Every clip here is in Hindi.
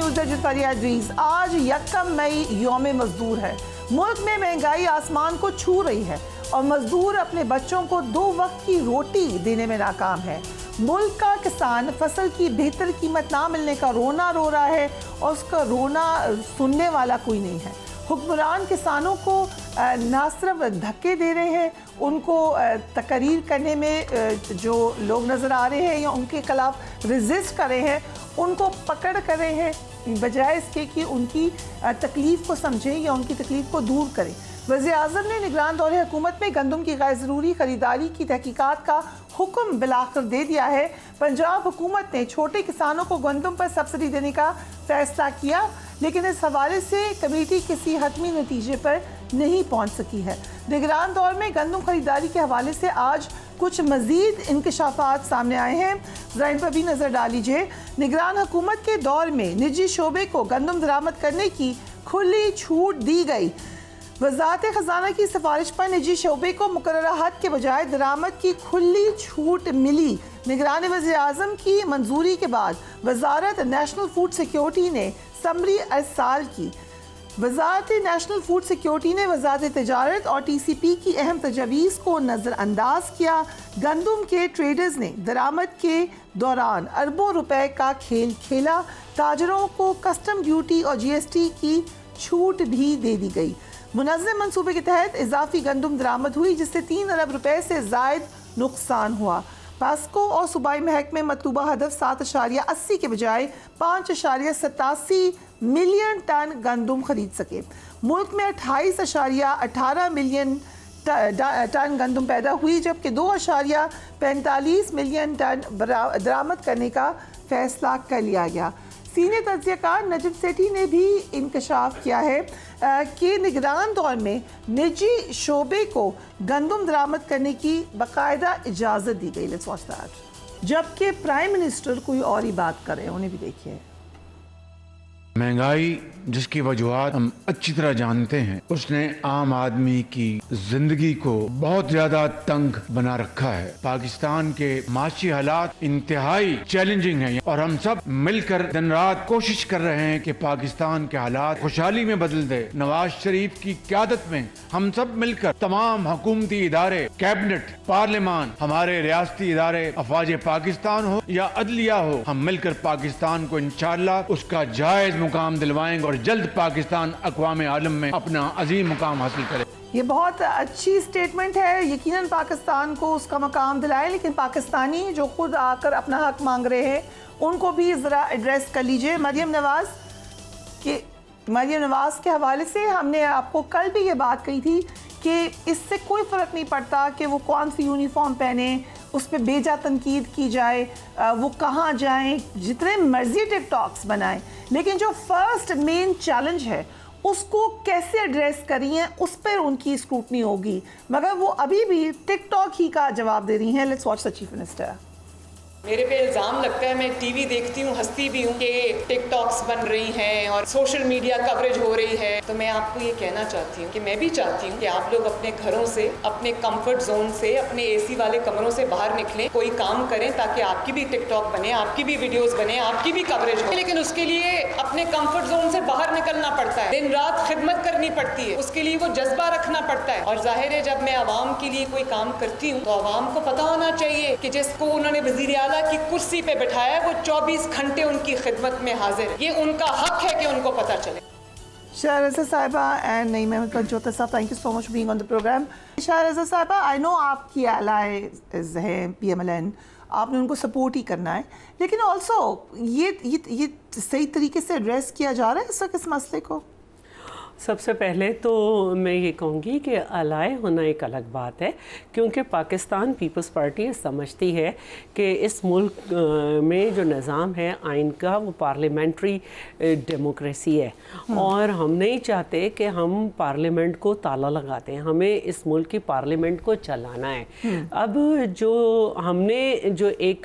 न्यूज़ है जितफरिया अजीज। आज 1 मई यौम मजदूर है। मुल्क में महंगाई आसमान को छू रही है और मजदूर अपने बच्चों को 2 वक्त की रोटी देने में नाकाम है। मुल्क का किसान फसल की बेहतर कीमत ना मिलने का रोना रो रहा है और उसका रोना सुनने वाला कोई नहीं है। हुक्मरान किसानों को ना सिर्फ धक्के दे रहे हैं, उनको तकरीर करने में जो लोग नज़र आ रहे हैं या उनके खिलाफ रेजिस्ट कर रहे हैं, उनको पकड़ कर रहे हैं बजाय इसके कि उनकी तकलीफ़ को समझें या उनकी तकलीफ़ को दूर करें। वज़ीर-ए-आज़म ने निगरान दौरे हुकूमत में गंदम की गैर ज़रूरी ख़रीदारी की तहकीकात का हुक्म बिलाकर दे दिया है। पंजाब हुकूमत ने छोटे किसानों को गंदम पर सब्सिडी देने का फैसला किया, लेकिन इस हवाले से कमेटी किसी हतमी नतीजे पर नहीं पहुंच सकी है। निगरान दौर में गंदम खरीदारी के हवाले से आज कुछ मज़ीद इंकशाफात सामने आए हैं, ज़रा इन पर भी नज़र डाल लीजिए। निगरान हुकूमत के दौर में निजी शोबे को गंदम दरामद करने की खुली छूट दी गई। वज़ारत ख़ज़ाना की सिफारिश पर निजी शोबे को मुकर्ररा हद के बजाय दरामद की खुली छूट मिली। निगरान वज़ीर-ए-आज़म की मंजूरी के बाद वज़ारत नेशनल फूड सिक्योरिटी ने समरी अरसाल की। वज़ारत नेशनल फूड सिक्योरिटी ने वज़ारत तिजारत और TCP की अहम तजवीज़ को नज़रअंदाज किया। गंदम के ट्रेडर्स ने दरामद के दौरान अरबों रुपए का खेल खेला। ताजरों को कस्टम ड्यूटी और GST की छूट भी दे दी गई। मुनज़्ज़म मनसूबे के तहत इजाफी गंदम दरामद हुई, जिससे 3 अरब रुपए से ज़ायद नुकसान हुआ। पास्को और सूबाई महकमे मतलूबा हदफ 7.80 के बजाय 5.87 मिलियन टन गंदम खरीद सके। मुल्क में 28.18 मिलियन टन गंदम पैदा हुई, जबकि 2.45 मिलियन टन दरामद करने का फैसला कर लिया गया। सीनियर तज्ज़ियाकार नजम सेठी ने भी इंकशाफ किया है कि निगरान दौर में निजी शोबे को गंदम दरामद करने की बाकायदा इजाज़त दी गई। Let's watch that. जबकि प्राइम मिनिस्टर कोई और ही बात कर रहे हैं, उन्हें भी देखिए। महंगाई जिसकी वजूहात हम अच्छी तरह जानते हैं, उसने आम आदमी की जिंदगी को बहुत ज्यादा तंग बना रखा है। पाकिस्तान के माशी हालात इंतहाई चैलेंजिंग हैं और हम सब मिलकर दिन रात कोशिश कर रहे हैं कि पाकिस्तान के हालात खुशहाली में बदल दे। नवाज शरीफ की क़यादत में हम सब मिलकर तमाम हुकूमती इदारे, कैबिनेट, पार्लियामान, हमारे रियासती इदारे, अफवाज पाकिस्तान हो या अदलिया हो, हम मिलकर पाकिस्तान को इंशाअल्लाह उसका जायज मुकाम दिलवाएंगे और जल्द पाकिस्तान अक़वाम आलम में अपना अजीम मुकाम हासिल करे। ये बहुत अच्छी स्टेटमेंट है। यकीनन पाकिस्तान को उसका मकाम दिलाए, लेकिन पाकिस्तानी जो खुद आकर अपना हक मांग रहे हैं उनको भी ज़रा एड्रेस कर लीजिए। मरियम नवाज़ के हवाले से हमने आपको कल भी ये बात कही थी कि इससे कोई फ़र्क नहीं पड़ता कि वो कौन सी यूनिफॉर्म पहने, उस पर बेजा तनकीद की जाए, वो कहाँ जाएं, जितने मर्जी टिकटॉक्स बनाएं, लेकिन जो फर्स्ट मेन चैलेंज है उसको कैसे एड्रेस करिए, उस पर उनकी स्क्रूटनी होगी। मगर वो अभी भी टिकटॉक ही का जवाब दे रही हैं। Let's watch the chief minister. मेरे पे इल्ज़ाम लगता है, मैं टीवी देखती हूँ, हंसती भी हूँ कि टिकटॉक्स बन रही हैं और सोशल मीडिया कवरेज हो रही है। तो मैं आपको ये कहना चाहती हूँ कि मैं भी चाहती हूँ कि आप लोग अपने घरों से, अपने कंफर्ट जोन से, अपने AC वाले कमरों से बाहर निकलें, कोई काम करें ताकि आपकी भी टिकटॉक बने, आपकी भी वीडियोस बने, आपकी भी कवरेज हो। लेकिन उसके लिए अपने कंफर्ट जोन से बाहर निकलना पड़ता है, दिन रात खिदमत करनी पड़ती है, उसके लिए वो जज्बा रखना पड़ता है। और जाहिर है जब मैं आवाम के लिए कोई काम करती हूँ तो आवाम को पता होना चाहिए कि जिसको उन्होंने वज़ीर आला की कुर्सी पे बिठाया वो 24 घंटे उनकी खिदमत में हाजिर है। ये उनका हक है कि उनको पता चले। शाहरज़ा साहिबा and Naeem Ahmed Panjota sahab, thank you so much being on the programme. Shahrza sahiba, I know आपकी एलाइज हैं PMLN, आपने उनको सपोर्ट ही करना है, लेकिन ऑल्सो ये सही तरीके से एड्रेस किया जा रहा है इस वक्त इस मसले को? सबसे पहले तो मैं ये कहूँगी कि अलाय होना एक अलग बात है, क्योंकि पाकिस्तान पीपल्स पार्टी समझती है कि इस मुल्क में जो निज़ाम है आइन का, वो पार्लियामेंट्री डेमोक्रेसी है और हम नहीं चाहते कि हम पार्लियामेंट को ताला लगाते हैं। हमें इस मुल्क की पार्लियामेंट को चलाना है। अब जो हमने जो एक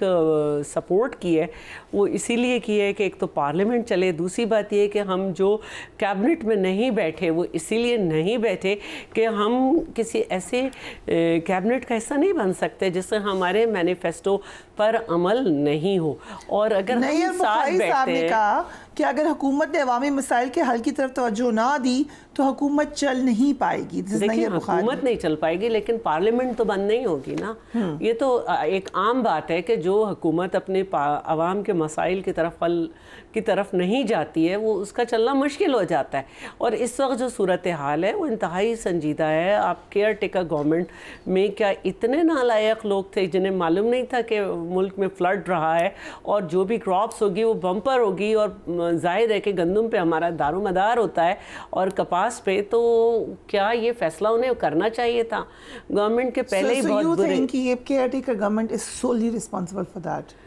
सपोर्ट की है वो इसीलिए की है कि एक तो पार्लियामेंट चले, दूसरी बात ये है कि हम जो कैबिनेट में नहीं बैठे वो इसीलिए नहीं बैठे कि हम किसी ऐसे कैबिनेट का हिस्सा नहीं बन सकते जिससे हमारे मैनिफेस्टो पर अमल नहीं हो। और अगर हम साथ बैठते हैं, कि अगर हुकूमत ने अवामी मसाइल के हल की तरफ तवज्जो ना दी तो हुकूमत चल नहीं पाएगी। देखिए हुकूमत नहीं चल पाएगी लेकिन पार्लियामेंट तो बंद नहीं होगी ना। ये तो एक आम बात है कि जो हुकूमत अपने अवाम के मसाइल की तरफ हल की तरफ नहीं जाती है वो उसका चलना मुश्किल हो जाता है। और इस वक्त जो सूरत हाल है वो इंतहाई संजीदा है। आप केयर टेकर गवर्नमेंट में क्या इतने नालायक लोग थे जिन्हें मालूम नहीं था कि मुल्क में फ्लड रहा है और जो भी क्रॉप्स होगी वो बम्पर होगी, और जाहिर है कि गंदम पे हमारा दारोमदार होता है और कपास पे, तो क्या ये फैसला उन्हें करना चाहिए था गवर्नमेंट के पहले ही बहुत बुरे। Caretaker government is solely responsible for that.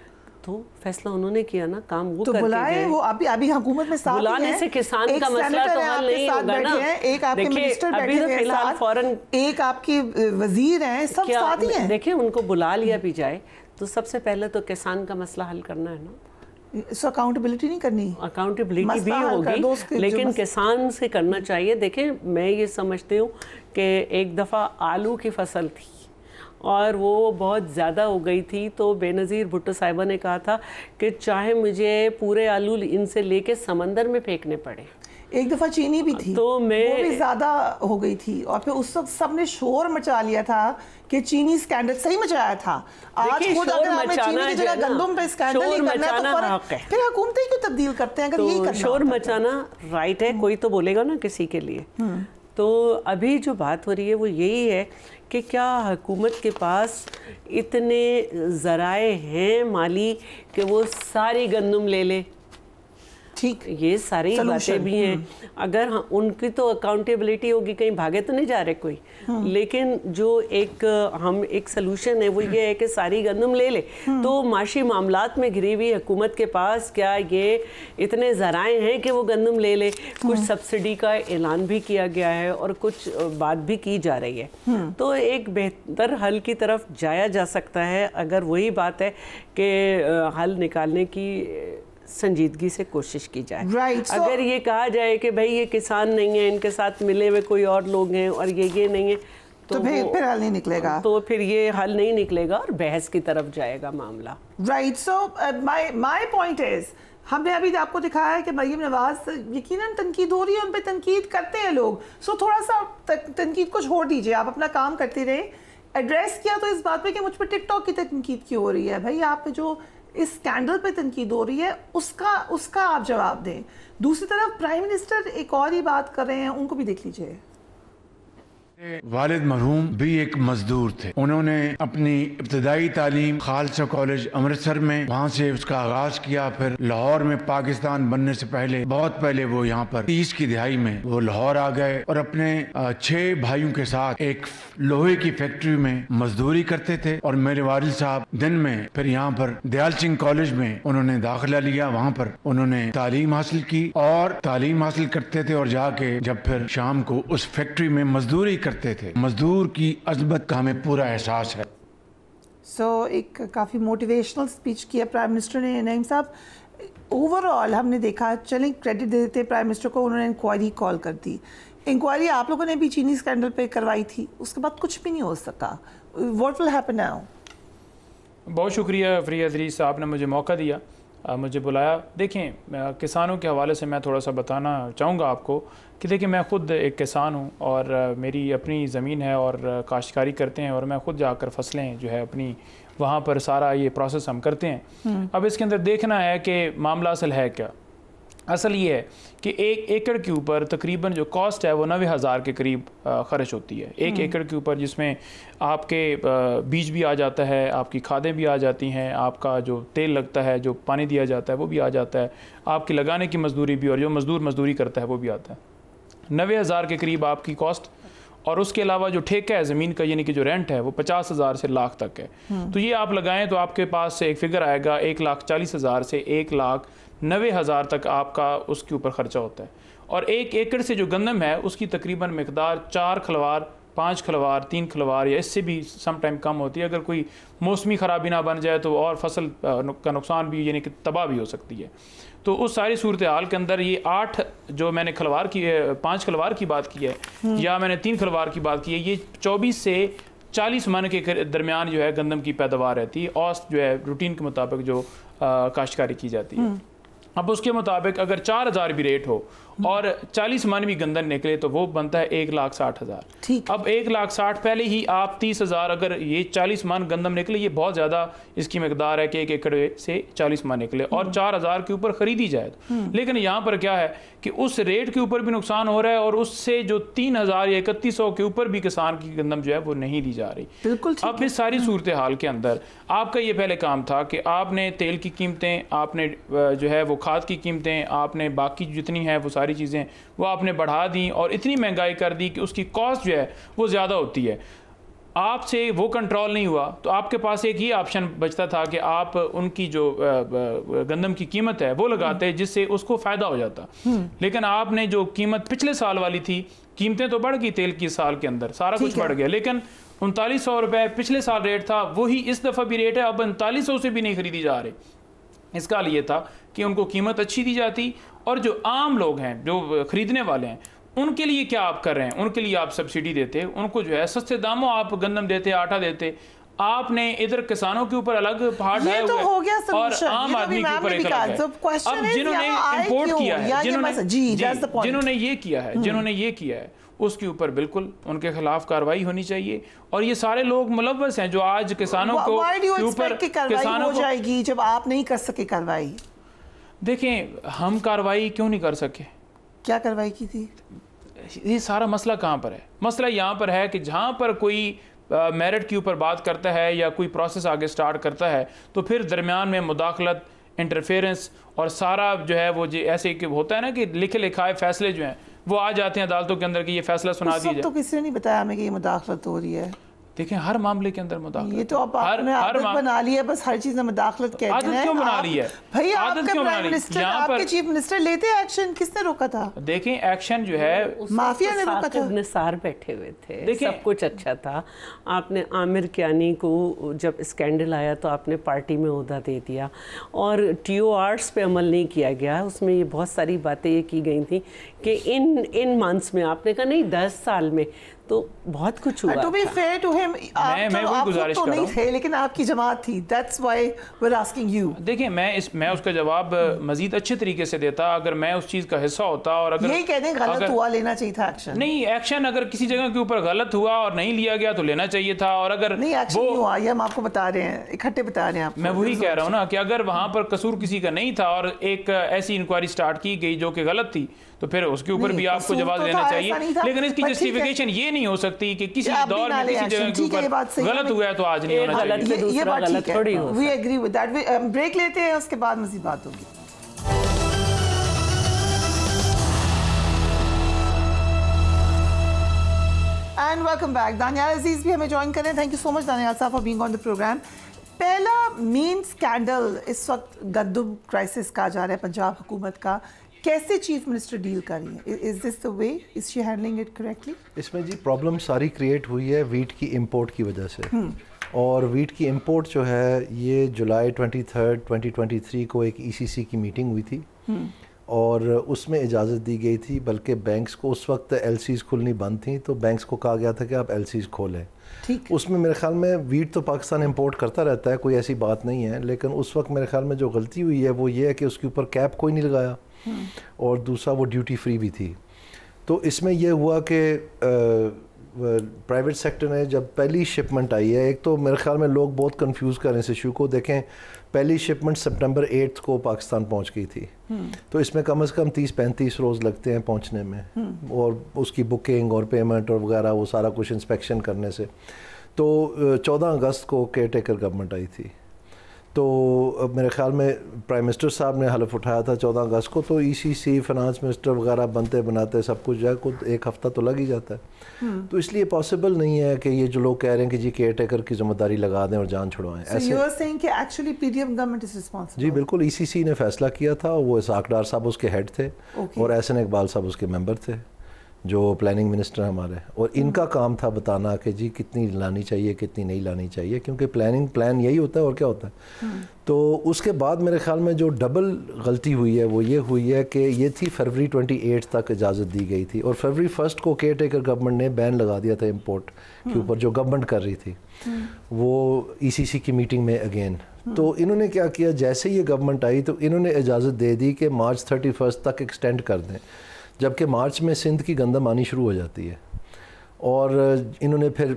तो फैसला उन्होंने किया ना, काम वो तो बुलाए, वो अभी हुकूमत में साथ बुलाने से किसान का मसला तो हल नहीं होगा ना। एक आपके मिनिस्टर बैठे हैं फिलहाल फौरन, एक आपके वजीर हैं, सब साथ ही हैं। देखिए उनको बुला लिया भी जाए तो सबसे पहले तो किसान का मसला हल करना है ना। सो अकाउंटेबिलिटी नहीं करनी, अकाउंटेबिलिटी भी होगी लेकिन किसान से करना चाहिए। देखें मैं ये समझती हूँ कि एक दफ़ा आलू की फसल थी और वो बहुत ज़्यादा हो गई थी, तो बेनज़ीर भुट्टो साहिबा ने कहा था कि चाहे मुझे पूरे आलू इनसे लेके समंदर में फेंकने पड़े। एक दफ़ा चीनी भी थी, तो मैं वो भी ज़्यादा हो गई थी और फिर उस वक्त सबने शोर मचा लिया था कि चीनी स्कैंडल सही मचाया था। आज खुद अगर हमें चीनी की जगह गंदम पे स्कैंडल ही करना है तो फिर हुकूमतें क्यों तब्दील करते हैं अगर यही करना। शोर मचाना राइट है, कोई तो बोलेगा ना किसी के लिए। तो अभी जो बात हो रही है वो यही है कि क्या हुकूमत के पास इतने ज़राए हैं माली कि वो सारी गंदम ले ले। ठीक, ये सारी बातें भी हैं। अगर उनकी तो अकाउंटेबिलिटी होगी, कहीं भागे तो नहीं जा रहे कोई, लेकिन जो एक सलूशन है वो ये है कि सारी गंदम ले ले। तो माशी मामलात में घिरी हुई हुकूमत के पास क्या ये इतने ज़राए हैं कि वो गंदम ले ले। कुछ सब्सिडी का ऐलान भी किया गया है और कुछ बात भी की जा रही है। तो एक बेहतर हल की तरफ जाया जा सकता है अगर वही बात है कि हल निकालने की संजीदगी से कोशिश की जाए। अगर ये कहा जाए कि भाई ये किसान नहीं है, इनके साथ मिले हुए कोई और लोग हैं और ये नहीं है, तो फिर हल नहीं निकलेगा। तो फिर ये हल नहीं निकलेगा और बहस की तरफ जाएगा मामला। Right, so my point is, हमने अभी आपको दिखाया है कि मरीम नवाज यकीनन तनकीद हो रही है, उन पर तनकीद करते हैं लोग, सो थोड़ा सा तनकीद को छोड़ दीजिए, आप अपना काम करते रहे। एड्रेस किया तो इस बात पे कि मुझ पर टिकटॉक की तनकीद क्यों हो रही है। भाई आप जो इस स्कैंडल पे तनकीद हो रही है उसका आप जवाब दें। दूसरी तरफ प्राइम मिनिस्टर एक और ही बात कर रहे हैं, उनको भी देख लीजिए। वालिद मरहूम भी एक मजदूर थे। उन्होंने अपनी इब्तदाई तालीम खालसा कॉलेज अमृतसर में, वहाँ से उसका आगाज किया। फिर लाहौर में पाकिस्तान बनने से पहले, बहुत पहले वो यहाँ पर 30 की दिहाई में वो लाहौर आ गए और अपने 6 भाइयों के साथ एक लोहे की फैक्ट्री में मजदूरी करते थे। और मेरे वालिद साहब दिन में फिर यहाँ पर दयाल सिंह कॉलेज में उन्होंने दाखिला लिया, वहाँ पर उन्होंने तालीम हासिल की और तालीम हासिल करते थे और जाके जब फिर शाम को उस फैक्ट्री में मजदूरी करते थे। मजदूर की अजमत का हमें पूरा एहसास है। एक काफ़ी मोटिवेशनल स्पीच किया प्राइम मिनिस्टर ने। नईम साहब, ओवरऑल हमने देखा, चलें क्रेडिट दे देते प्राइम मिनिस्टर को, उन्होंने इंक्वायरी कॉल कर दी। इंक्वायरी आप लोगों ने भी चीनी स्कैंडल पे करवाई थी, उसके बाद कुछ भी नहीं हो सका। What will happen now? बहुत शुक्रिया फरिया अदरीस साहब ने मुझे मौका दिया, मुझे बुलाया। देखें, किसानों के हवाले से मैं थोड़ा सा बताना चाहूँगा आपको कि देखिए मैं ख़ुद एक किसान हूँ और मेरी अपनी ज़मीन है और काश्तकारी करते हैं और मैं ख़ुद जाकर फसलें जो है अपनी वहाँ पर सारा ये प्रोसेस हम करते हैं। अब इसके अंदर देखना है कि मामला असल है क्या। असल ये है कि 1 एकड़ के ऊपर तकरीबन जो कॉस्ट है वो 90,000 के करीब ख़र्च होती है 1 एकड़ के ऊपर, जिसमें आपके बीज भी आ जाता है, आपकी खादें भी आ जाती हैं, आपका जो तेल लगता है, जो पानी दिया जाता है वो भी आ जाता है, आपकी लगाने की मजदूरी भी और जो मज़दूर मजदूरी करता है वो भी आता है। 90,000 के करीब आपकी कॉस्ट, और उसके अलावा जो ठेका है ज़मीन का यानी कि जो रेंट है वो 50,000 से लाख तक है। तो ये आप लगाएं तो आपके पास से एक फ़िगर आएगा 1,40,000 से 1,90,000 तक आपका उसके ऊपर ख़र्चा होता है। और 1 एकड़ से जो गंदम है उसकी तकरीबन मिकदार 4 खलवार, 5 खलवार, 3 खलवार या इससे भी सम टाइम कम होती है। अगर कोई मौसमी ख़राबी ना बन जाए तो और फसल का नुकसान भी यानी कि तबाह भी हो सकती है। तो उस सारी सूरत हाल के अंदर ये 8 जो मैंने खलवार की 5 खलवार की बात की है या मैंने 3 खलवार की बात की है, ये 24 से 40 मन के दरमियान जो है गंदम की पैदावार रहती है। औसत जो है रूटीन के मुताबिक जो काश्तकारी की जाती है। अब उसके मुताबिक अगर 4000 भी रेट हो और 40 मन भी गंदम निकले तो वो बनता है 1,60,000। ठीक। अब 1,60,000 पहले ही आप 30,000, अगर ये 40 मन गंदम निकले, ये बहुत ज़्यादा इसकी मकदार है कि 1 एकड़ से 40 मन निकले और 4,000 के ऊपर ख़रीदी जाए तो। लेकिन यहाँ पर क्या है कि उस रेट के ऊपर भी नुकसान हो रहा है और उससे जो 3,000 या 3,100 के ऊपर भी किसान की गंदम जो है वो नहीं दी जा रही। बिल्कुल। अब इस सारी सूरत हाल के अंदर आपका ये पहले काम था कि आपने तेल की कीमतें, आपने जो है वो खाद की कीमतें, आपने बाकी जितनी है वो सारी चीज़ें वो आपने बढ़ा दी और इतनी महंगाई कर दी कि उसकी कॉस्ट जो है वो ज़्यादा होती है। आपसे वो कंट्रोल नहीं हुआ तो आपके पास एक ही ऑप्शन बचता था कि आप उनकी जो गंदम की कीमत है वो लगाते जिससे उसको फ़ायदा हो जाता। लेकिन आपने जो कीमत पिछले साल वाली थी, कीमतें तो बढ़ गई तेल की साल के अंदर, सारा कुछ बढ़ गया, लेकिन 3900 रुपये पिछले साल रेट था, वही इस दफ़ा भी रेट है, अब 3900 से भी नहीं खरीदी जा रही। इसका लिए था कि उनको कीमत अच्छी दी जाती और जो आम लोग हैं जो ख़रीदने वाले हैं उनके लिए क्या आप कर रहे हैं, उनके लिए आप सब्सिडी देते, उनको जो है सस्ते दामों आप गंदम देते, आटा देते। आपने इधर किसानों के ऊपर अलग पहाड़ ढाए तो हो गया और आम आदमी के ऊपर एक अलग है। अब जिन्होंने इंपोर्ट किया है, जिन्होंने ये किया है उसके ऊपर बिल्कुल उनके खिलाफ कार्रवाई होनी चाहिए। और ये सारे लोग मुलव्वस हैं जो आज किसानों को ऊपर किसानों हो जाएगी जब आप नहीं कर सके कार्रवाई। देखें, हम कार्रवाई क्यों नहीं कर सके? क्या कार्रवाई की थी? ये सारा मसला कहाँ पर है? मसला यहाँ पर है कि जहाँ पर कोई मेरिट के ऊपर बात करता है या कोई प्रोसेस आगे स्टार्ट करता है तो फिर दरमियान में मुदाखलत, इंटरफेरेंस और सारा जो है वो ऐसे कि होता है ना कि लिखे लिखाए फैसले जो हैं वो आ जाते हैं अदालतों के अंदर कि ये फैसला सुना दिया जाए। तो किसी ने नहीं बताया हमें कि ये मुदाखलत हो रही है। देखें, हर मामले के अंदर मुदाखलत, ये तो अब आपने आदत बना ली है, बस हर चीज में मुदाखलत कहते हैं। आदत क्यों बना ली है भाई? आपके प्राइम मिनिस्टर, आपके चीफ मिनिस्टर लेते एक्शन, किसने रोका था? देखें, एक्शन जो है माफिया ने रोका था। निसार बैठे हुए थे, सब कुछ अच्छा था। आपने आमिर कियानी को जब स्कैंडल आया तो आपने पार्टी में ओहदा दे दिया और TORs पे अमल नहीं किया गया। उसमें ये बहुत सारी बातें ये की गई थी कि इन मंथ्स में, आपने कहा नहीं 10 साल में, तो बहुत कुछ हुआ। To be fair to him, मैं वही गुजारिश कर रहा हूं। नहीं थे, लेकिन आपकी जमात थी। That's why we're asking you। देखिए, मैं उसका जवाब मजीद अच्छे तरीके से देता अगर मैं उस चीज़ का हिस्सा होता। और अगर यही कहते हैं गलत हुआ, लेना चाहिए था एक्शन। नहीं, एक्शन अगर किसी जगह के ऊपर गलत हुआ और नहीं लिया गया तो लेना चाहिए था। और अगर नहीं एक्शन नहीं हुआ, ये हम आपको बता रहे हैं, इकट्ठे बता रहे हैं आपको। मैं वही कह रहा हूँ ना कि अगर वहाँ पर कसूर किसी का नहीं था और एक ऐसी इंक्वायरी स्टार्ट की गई जो कि गलत थी तो फिर उसके ऊपर भी आपको जवाब देना चाहिए। लेकिन इसकी जस्टिफिकेशन ये नहीं हो सकती कि किसी दौर में किसी जगह के ऊपर गलत हुआ है तो आज नहीं होना चाहिए। ये बात ठीक है, we agree with that. Break लेते हैं, उसके बाद मज़ीद बात होगी। And welcome back. Daniyal Aziz भी हमें ज्वाइन कर रहे हैं। Thank you so much Daniyal sahab for being on the programme. पहला मेन स्कैंडल इस वक्त गंदम क्राइसिस कहा जा रहा है पंजाब हुकूमत का, कैसे चीफ मिनिस्टर डील कर रही है? Is this the way, is she handling it correctly? इसमें जी प्रॉब्लम सारी क्रिएट हुई है वीट की इंपोर्ट की वजह से। और वीट की इंपोर्ट जो है ये जुलाई 23, 2023 को एक ECC की मीटिंग हुई थी और उसमें इजाज़त दी गई थी, बल्कि बैंक्स को उस वक्त LCs खुलनी बंद थी तो बैंक्स को कहा गया था कि आप LCs खोलें। उसमें मेरे ख्याल में वीट तो पाकिस्तान इंपोर्ट करता रहता है, कोई ऐसी बात नहीं है, लेकिन उस वक्त मेरे ख्याल में जो गलती हुई है वो ये है कि उसके ऊपर कैप कोई नहीं लगाया और दूसरा वो ड्यूटी फ्री भी थी। तो इसमें यह हुआ कि प्राइवेट सेक्टर ने जब पहली शिपमेंट आई है, एक तो मेरे ख्याल में लोग बहुत कंफ्यूज कर रहे हैं इस इशू को। देखें, पहली शिपमेंट सितंबर 8 को पाकिस्तान पहुंच गई थी, तो इसमें कम से कम 30-35 रोज़ लगते हैं पहुंचने में और उसकी बुकिंग और पेमेंट और वगैरह वो सारा कुछ इंस्पेक्शन करने से। तो 14 अगस्त को केयर टेकर गवर्नमेंट आई थी, तो मेरे ख्याल में प्राइम मिनिस्टर साहब ने हलफ उठाया था 14 अगस्त को, तो ECC फाइनेंस मिनिस्टर वगैरह बनते बनाते सब कुछ जो है कुछ एक हफ़्ता तो लग ही जाता है। तो इसलिए पॉसिबल नहीं है कि ये जो लोग कह रहे हैं कि जी केयर टेकर की जिम्मेदारी लगा दें और जान छुड़वाएं। So you are saying कि actually PDM government is responsible? जी बिल्कुल, ECC ने फैसला किया था, वो इसाक डार साहब उसके हेड थे और एहसन इकबाल साहब उसके मेंबर थे। जो प्लानिंग मिनिस्टर हमारे, और इनका काम था बताना कि जी कितनी लानी चाहिए कितनी नहीं लानी चाहिए, क्योंकि प्लान यही होता है और क्या होता है। तो उसके बाद मेरे ख्याल में जो डबल गलती हुई है वो ये हुई है कि ये थी फरवरी 28 तक इजाज़त दी गई थी, और फरवरी 1 को केयर टेकर गवर्नमेंट ने बैन लगा दिया था इम्पोर्ट के ऊपर, जो गवर्नमेंट कर रही थी वो ECC की मीटिंग में अगेन। तो इन्होंने क्या किया, जैसे ही ये गवर्नमेंट आई तो इन्होंने इजाज़त दे दी कि मार्च 31 तक एक्सटेंड कर दें, जबकि मार्च में सिंध की गंदम आनी शुरू हो जाती है। और इन्होंने फिर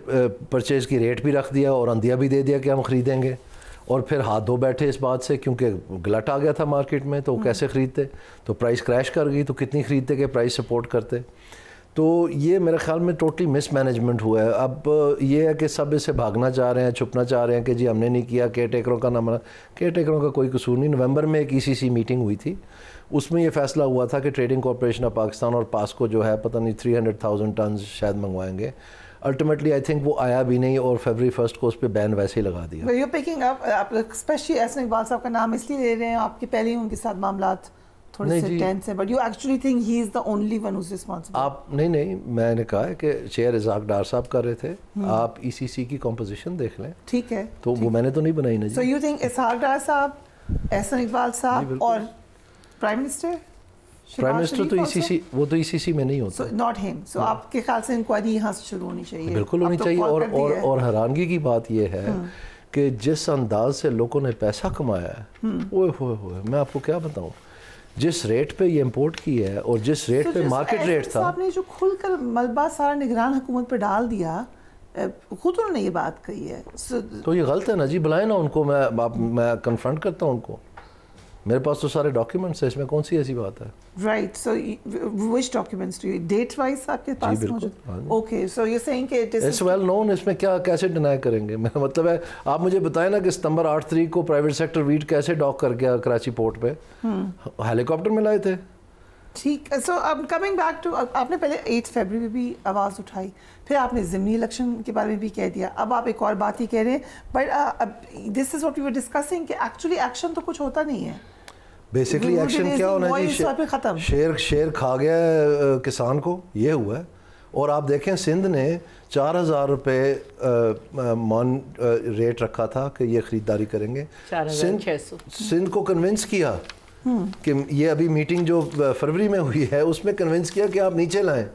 परचेज़ की रेट भी रख दिया और अंदिया भी दे दिया कि हम ख़रीदेंगे, और फिर हाथ धो बैठे इस बात से क्योंकि गलट आ गया था मार्केट में, तो कैसे ख़रीदते, तो प्राइस क्रैश कर गई, तो कितनी ख़रीदते कि प्राइस सपोर्ट करते। तो ये मेरे ख्याल में टोटली मिसमैनेजमेंट हुआ है। अब ये है कि सब इससे भागना चाह रहे हैं, छुपना चाह रहे हैं कि जी हमने नहीं किया, केयर टेकरों का नाम, केयर टेकरों का कोई कसूर नहीं। नवंबर में एक ECC मीटिंग हुई थी, उसमें ये फैसला हुआ था कि ट्रेडिंग कॉर्पोरेशन ऑफ पाकिस्तान और पास्को जो है पता नहीं 300,000 टन शायद मंगवाएंगे। अल्टीमेटली आई थिंक वो आया भी नहीं, और फरवरी 1 को उस पर बैन वैसे ही लगा दिया। यू पिकिंग अप, आप स्पेशली एहसन इकबाल साहब का नाम इसलिए ले रहे हैं, आपके पहले ही उनके साथ मामलात थोड़े से टेंस हैं, but you actually think he is the only one who's responsible? आप नहीं, मैंने कहा है कि चेयर इज़ाक डार साहब कर रहे थे, आप ECC की कॉम्पोजिशन देख लें। ठीक है, तो वो मैंने तो नहीं बनाई ना जी। सो यू थिंक इज़ाक डार साहब, एहसन इकबाल साहब और प्राइम मिनिस्टर तो ECC, वो तो ECC में नहीं होता, नॉट हिम। सो आपके ख्याल से इंक्वायरी यहाँ से शुरू होनी चाहिए? बिल्कुल होनी चाहिए। और हैरानगी की बात यह है कि जिस अंदाज से लोगों ने पैसा कमाया है, ओए होए, मैं आपको क्या बताऊं, जिस रेट पे ये इंपोर्ट की है और जिस रेट पे मार्केट रेट था। आपने जो खुलकर मलबा सारा निगरान हुकूमत पे डाल दिया, खुद उन्होंने ये बात कही है, तो ये गलत है ना जी। बुलाए ना उनको, मैं कन्फ्रंट करता हूँ उनको, मेरे पास तो सारे डॉक्यूमेंट्स हैं, इसमें कौन सी ऐसी बात है? Right, so which documents do you date wise आपके पास मौजूद? ओके, सो यू सेइंग कि इट इज वेल नोन, इसमें क्या कैसे डिनाई करेंगे? मेरा मतलब है, आप मुझे बताएं ना कि सितंबर 8 तारीख को प्राइवेट सेक्टर वीट कैसे डॉक कर गया कराची पोर्ट पे, हेलीकॉप्टर में लाए थे। ठीक है, सो अब कमिंग बैक टू, आपने पहले 8 फरवरी में भी आवाज़ उठाई, फिर आपने ज़िमनी इलेक्शन के बारे में भी कह दिया, अब आप एक और बात ही कह रहे हैं, but this is what we were discussing कि एक्चुअली एक्शन तो कुछ होता नहीं है। बेसिकली एक्शन क्या होना जी, शेर खा गया किसान को, ये हुआ है। और आप देखें सिंध ने 4,000 रुपये मान रेट रखा था कि ये ख़रीदारी करेंगे, सिंध को कन्विंस किया कि ये अभी मीटिंग जो फरवरी में हुई है उसमें कन्विंस किया कि आप नीचे लाएं,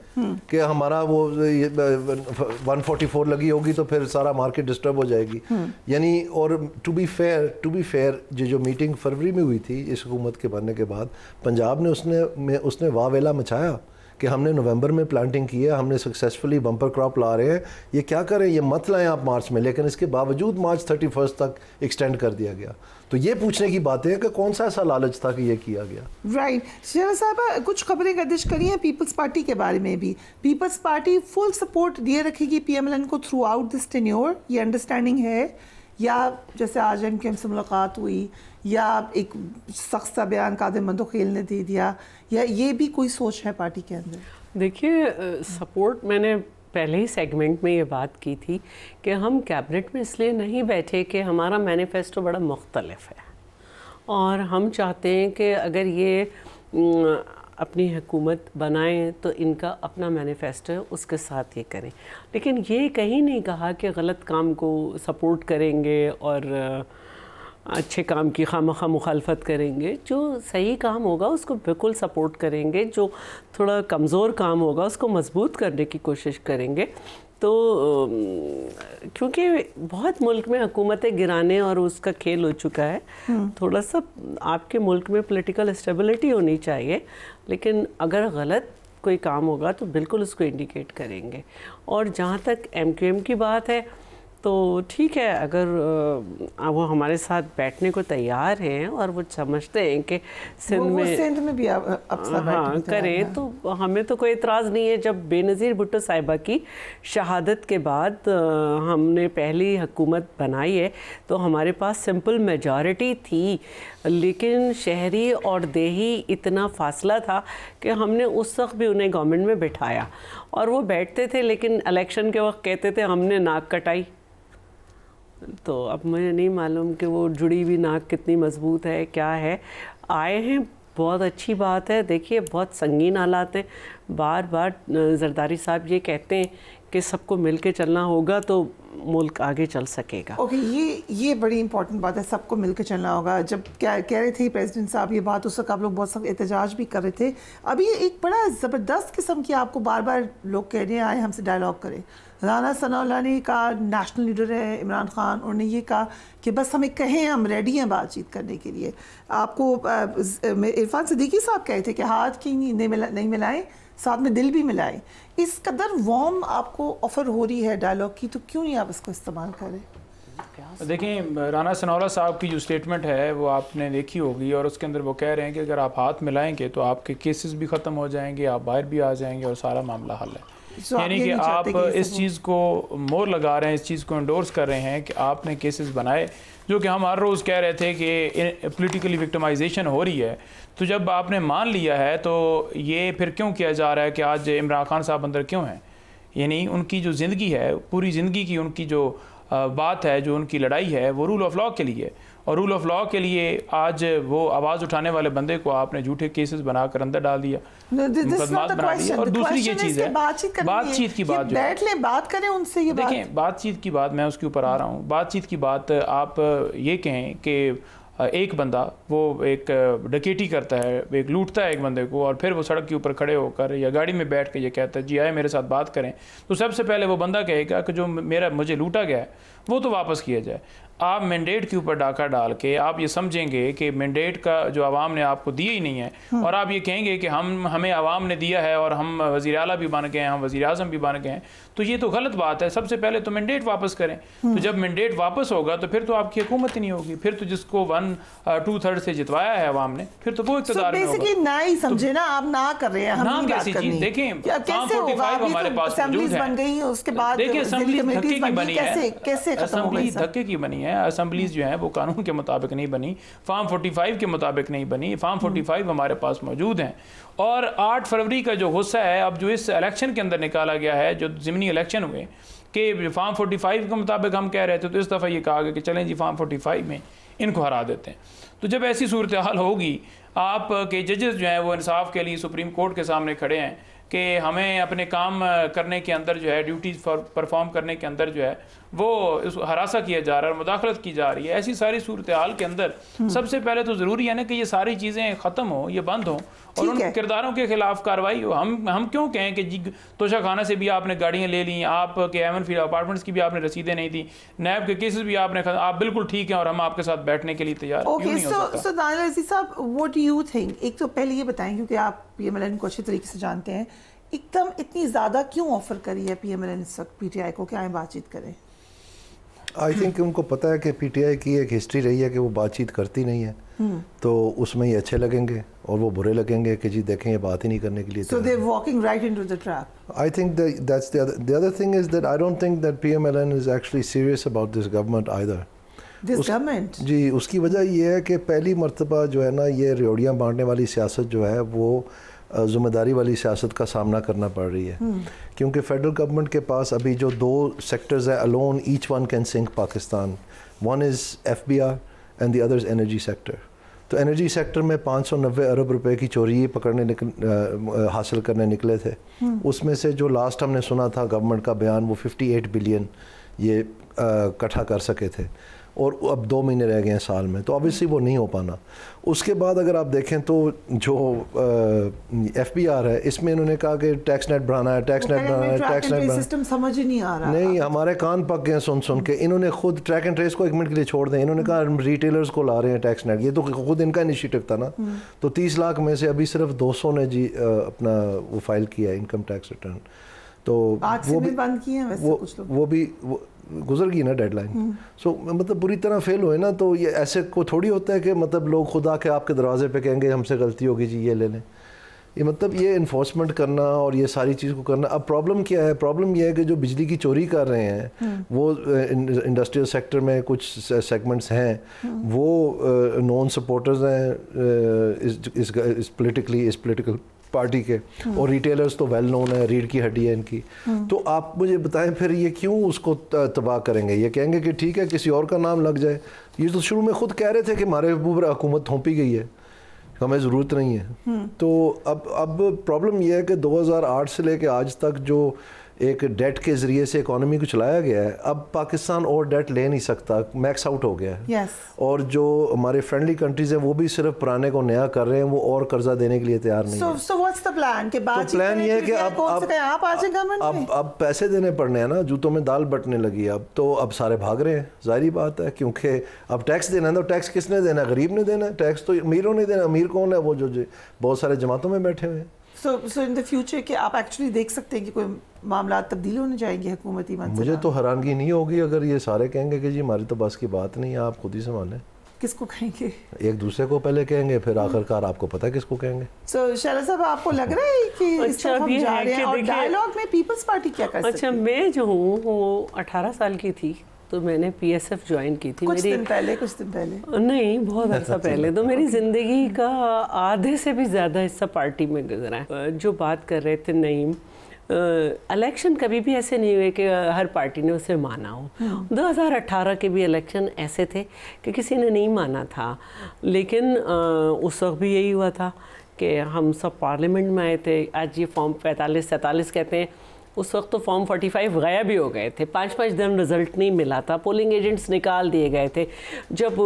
कि हमारा वो 144 लगी होगी तो फिर सारा मार्केट डिस्टर्ब हो जाएगी। यानी, और टू बी फेयर जो मीटिंग फरवरी में हुई थी इस हुकूमत के बनने के बाद, पंजाब ने उसने वावेला मचाया कि हमने नवंबर में प्लांटिंग की है, हमने सक्सेसफुली बम्पर क्रॉप ला रहे हैं, ये क्या करें, ये मत लाएं आप मार्च में, लेकिन इसके बावजूद मार्च 31 तक एक्सटेंड कर दिया गया। तो ये पूछने की बात है कि कौन सा ऐसा लालच था कि ये किया गया। राइट, शेरा साहब कुछ खबरें गर्दिश करी हैं पीपल्स पार्टी के बारे में भी। पीपल्स पार्टी फुल सपोर्ट दिए रखेगी PMLN को थ्रू आउट दिस टेन्योर, ये अंडरस्टैंडिंग है, या जैसे आज MKM से मुलाकात हुई, या एक सख्त सा बयान कादिर मंदोखेल ने दे दिया, या ये भी कोई सोच है पार्टी के अंदर? देखिए, सपोर्ट मैंने पहले ही सेगमेंट में ये बात की थी कि हम कैबिनेट में इसलिए नहीं बैठे कि हमारा मैनिफेस्टो बड़ा मुख्तलिफ है, और हम चाहते हैं कि अगर ये अपनी हुकूमत बनाएं तो इनका अपना मैनिफेस्टो है उसके साथ ये करें, लेकिन ये कहीं नहीं कहा कि गलत काम को सपोर्ट करेंगे और अच्छे काम की खामखा मुखालफत करेंगे। जो सही काम होगा उसको बिल्कुल सपोर्ट करेंगे, जो थोड़ा कमज़ोर काम होगा उसको मजबूत करने की कोशिश करेंगे। तो क्योंकि बहुत मुल्क में हुकूमतें गिराने और उसका खेल हो चुका है, थोड़ा सा आपके मुल्क में पॉलिटिकल स्टेबिलिटी होनी चाहिए, लेकिन अगर गलत कोई काम होगा तो बिल्कुल उसको इंडिकेट करेंगे। और जहाँ तक MQM की बात है तो ठीक है, अगर वो हमारे साथ बैठने को तैयार हैं और वो समझते हैं कि सिंध में भी हाँ करें, तो हमें तो कोई एतराज़ नहीं है। जब बेनज़ीर भुट्टो साहिबा की शहादत के बाद हमने पहली हुकूमत बनाई है तो हमारे पास सिंपल मेजॉरिटी थी, लेकिन शहरी और देही इतना फासला था कि हमने उस वक्त भी उन्हें गवर्नमेंट में बिठाया और वो बैठते थे, लेकिन इलेक्शन के वक्त कहते थे हमने नाक कटाई। तो अब मुझे नहीं मालूम कि वो जुड़ी हुई नाक कितनी मजबूत है, क्या है। आए हैं बहुत अच्छी बात है। देखिए बहुत संगीन हालात हैं, बार बार जरदारी साहब ये कहते हैं कि सबको मिलके चलना होगा तो मुल्क आगे चल सकेगा। ओके, ये बड़ी इंपॉर्टेंट बात है, सबको मिलकर चलना होगा। जब कह रहे थे प्रेसिडेंट साहब ये बात, उस वक्त आप लोग बहुत सब एहतजाज भी कर रहे थे। अभी एक बड़ा ज़बरदस्त किस्म की आपको बार बार लोग कहने आए हमसे डायलॉग करें। राना सनाउल्लाह ने कहा, नेशनल लीडर है इमरान खान, उन्होंने ये कहा कि बस हमें कहें, हम रेडी हैं बातचीत करने के लिए। आपको इरफान सिद्दीकी साहब कहे थे कि हाथ की नहीं मिलाएं, साथ में दिल भी मिलाएं। इस कदर वार्म आपको ऑफर हो रही है डायलॉग की, तो क्यों नहीं आप इसको इस्तेमाल करें? देखें, राना सनाउल्लाह साहब की जो स्टेटमेंट है वो आपने देखी होगी, और उसके अंदर वो कह रहे हैं कि अगर आप हाथ मिलाएंगे तो आपके केसेस भी ख़त्म हो जाएंगे, आप बाहर भी आ जाएंगे और सारा मामला हल है। यानी कि आप इस चीज़ को मोहर लगा रहे हैं, इस चीज़ को एंडोर्स कर रहे हैं कि आपने केसेस बनाए, जो कि हम हर रोज़ कह रहे थे कि पॉलिटिकली विक्टिमाइजेशन हो रही है। तो जब आपने मान लिया है तो ये फिर क्यों किया जा रहा है कि आज इमरान खान साहब अंदर क्यों हैं? यानी उनकी जो ज़िंदगी है, पूरी ज़िंदगी की उनकी जो बात है, जो उनकी लड़ाई है, वो रूल ऑफ लॉ के लिए, और रूल ऑफ लॉ के लिए आज वो आवाज़ उठाने वाले बंदे को आपने झूठे केसेस बनाकर अंदर डाल दिया, मुकदमात बना दिया। और दूसरी ये चीज़ है बातचीत की बात, बात करें उनसे। ये देखें, बातचीत की बात, मैं उसके ऊपर आ रहा हूँ। बातचीत की बात आप ये कहें कि एक बंदा वो एक डकैती करता है, एक लूटता है एक बंदे को, और फिर वो सड़क के ऊपर खड़े होकर या गाड़ी में बैठ के ये कहता है जी आए मेरे साथ बात करें, तो सबसे पहले वो बंदा कहेगा कि जो मुझे लूटा गया है वो तो वापस किया जाए। आप मैंडेट के ऊपर डाका डाल के आप ये समझेंगे कि मैंडेट का जो आवाम ने आपको दिया ही नहीं है, और आप ये कहेंगे कि हमें आवाम ने दिया है और हम वज़ीर आला भी बन गए हैं, हम वज़ीर आज़म भी बन गए हैं, तो ये तो गलत बात है। सबसे पहले तो मैंडेट वापस करें। तो जब मैंडेट वापस होगा तो फिर तो आपकी हुकूमत ही नहीं होगी, फिर तो जिसको 1/2 से जितवाया है आवाम ने, फिर तो वो इक़्तिदार में होगा। ना ही समझे ना, आप ना कर रहे हैं, हम नाम कैसी चीज। देखें, फॉर्म 45 हमारे पास मौजूद है। बन गई, उसके बाद देखिए असेंबली धक्के की बनी है, कैसे असेंबली धक्के की बनी है। असेंबलीज जो है वो कानून के मुताबिक नहीं बनी, फॉर्म 45 के मुताबिक नहीं बनी। फॉर्म 45 हमारे पास मौजूद हैं, और 8 फरवरी का जो गुस्सा है अब जो इस इलेक्शन के अंदर निकाला गया है, जो ज़िमनी इलेक्शन हुए, कि फॉर्म 45 के मुताबिक हम कह रहे थे, तो इस दफ़ा ये कहा गया कि चलें जी फॉर्म 45 में इनको हरा देते हैं। तो जब ऐसी सूरत हाल होगी, आप के जजेस जो हैं वो इंसाफ के लिए सुप्रीम कोर्ट के सामने खड़े हैं कि हमें अपने काम करने के अंदर जो है, ड्यूटीज़ परफॉर्म करने के अंदर जो है वो हरासा किया जा रहा है, मुदाखलत की जा रही है। ऐसी सारी सूरत हाल के अंदर सबसे पहले तो ज़रूरी है ना कि ये सारी चीज़ें ख़त्म हो, ये बंद हो, और उन किरदारों के खिलाफ कार्रवाई हो। हम क्यों कहें कि जी तोशा खाना से भी आपने गाड़ियाँ ले ली, आपके एवन फील्ड अपार्टमेंट्स की भी आपने रसीदें नहीं दी, नैब के केसेस भी आपने, आप बिल्कुल ठीक हैं और हम आपके साथ बैठने के लिए तैयार। सो दानिल अजीज साहब, व्हाट डू यू थिंक? एक तो पहले ये बताएं, क्योंकि आप PMLN को अच्छी तरीके से जानते हैं, एकदम इतनी ज़्यादा क्यों ऑफर करी है PMLN इस वक्त PTI को कि आए बातचीत करें? आई थिंक उनको पता है कि PTI की एक हिस्ट्री रही है कि वो बातचीत करती नहीं है, तो उसमें ये अच्छे लगेंगे और वो बुरे लगेंगे कि जी देखें ये बात ही नहीं करने के लिए। So they're walking right into the trap. I think that's the other thing is that I don't think that PMLN is actually serious about this government either. This government? जी, उसकी वजह ये है कि पहली मर्तबा जो है ना, ये रेवड़ियाँ बांटने वाली सियासत जो है वो ज़िम्मेदारी वाली सियासत का सामना करना पड़ रही है, क्योंकि फेडरल गवर्नमेंट के पास अभी जो 2 सेक्टर्स हैं, alone each one can sink Pakistan. One is FBR and the other is energy sector. तो एनर्जी सेक्टर में 590 अरब रुपए की चोरी हासिल करने निकले थे। उसमें से जो लास्ट हमने सुना था गवर्नमेंट का बयान, वो 58 बिलियन ये इकट्ठा कर सके थे, और अब 2 महीने रह गए हैं साल में, तो ऑब्वियसली वो नहीं हो पाना। उसके बाद अगर आप देखें तो जो FBR है, इसमें इन्होंने कहा कि टैक्स नेट बढ़ाना है, टैक्स नेट बढ़ाना है, टैक्स नेट सिस्टम समझ ही नहीं आ रहा। नहीं, हमारे कान पक गए सुन सुन के। इन्होंने खुद ट्रैक एंड ट्रेस को 1 मिनट के लिए छोड़ दें, इन्होंने कहा रिटेलर्स को ला रहे हैं टैक्स नेट, ये तो खुद इनका इनिशिएटिव था ना। तो 30 लाख में से अभी सिर्फ 200 ने जी अपना वो फाइल किया इनकम टैक्स रिटर्न, तो वो भी बंद किए हैं वैसे कुछ लोग, वो भी गुजर गई ना डेडलाइन। सो मतलब बुरी तरह फेल हुए ना, तो ये ऐसे को थोड़ी होता है कि मतलब लोग खुद आके आपके दरवाजे पे कहेंगे हमसे गलती होगी जी ये ले लें। ये मतलब ये इन्फोर्समेंट करना और ये सारी चीज़ को करना। अब प्रॉब्लम क्या है? प्रॉब्लम ये है कि जो बिजली की चोरी कर रहे हैं वो इंडस्ट्रियल सेक्टर में कुछ सेगमेंट्स हैं, वो नॉन सपोर्टर्स हैं इस पोलिटिकल पार्टी के, और रिटेलर्स तो वेल नोन है, रीढ़ की हड्डी है इनकी। तो आप मुझे बताएं फिर ये क्यों उसको तबाह करेंगे? ये कहेंगे कि ठीक है किसी और का नाम लग जाए। ये तो शुरू में खुद कह रहे थे कि हमारे ऊपर हुकूमत थोपी गई है, हमें ज़रूरत नहीं है। तो अब प्रॉब्लम यह है कि 2008 से लेके आज तक जो एक डेट के ज़रिए से इकोनॉमी को चलाया गया है, अब पाकिस्तान और डेट ले नहीं सकता, मैक्स आउट हो गया है। yes. और जो हमारे फ्रेंडली कंट्रीज़ हैं वो भी सिर्फ पुराने को नया कर रहे हैं, वो और कर्जा देने के लिए तैयार नहीं है। So what's the plan? कि तो प्लान ये है कि अब पैसे देने पड़ने हैं ना, जूतों में दाल बटने लगी अब तो, अब सारे भाग रहे हैं, जाहिर बात है, क्योंकि अब टैक्स देना है तो टैक्स किसने देना है? गरीब ने देना है टैक्स, तो अमीरों ने देना। अमीर कौन है? वो जो बहुत सारे जमातों में बैठे हुए हैं। So in the future कि आप एक्चुअली देख सकते हैं कि कोई मामला तब्दील होने जाएंगे हुकूमती मंसूबा? मुझे तो हैरानगी नहीं होगी अगर ये सारे कहेंगे कि जी हमारी तो बस की बात नहीं है, आप खुद ही संभालें। किसको कहेंगे? एक दूसरे को पहले कहेंगे, फिर आखिरकार आपको पता है किसको कहेंगे। So शैला साहब, आपको लग रहा है कि इस तरफ हम जा रहे हैं? और डायलॉग में पीपल्स पार्टी क्या कर सकती है? अच्छा, मैं जो हूँ वो 18 साल की थी तो मैंने PSF ज्वाइन की थी। कुछ दिन पहले नहीं, बहुत अर्सा पहले। तो मेरी ज़िंदगी का आधे से भी ज़्यादा हिस्सा पार्टी में गुजरा है। जो बात कर रहे थे नईम, इलेक्शन कभी भी ऐसे नहीं हुए कि हर पार्टी ने उसे माना हो। 2018 के भी इलेक्शन ऐसे थे कि किसी ने नहीं माना था, लेकिन उस वक्त भी यही हुआ था कि हम सब पार्लियामेंट में आए थे। आज ये फॉर्म 45-47 कहते हैं, उस वक्त तो फॉर्म 45 गायब भी हो गए थे। 5-5 दिन रिज़ल्ट नहीं मिला था, पोलिंग एजेंट्स निकाल दिए गए थे। जब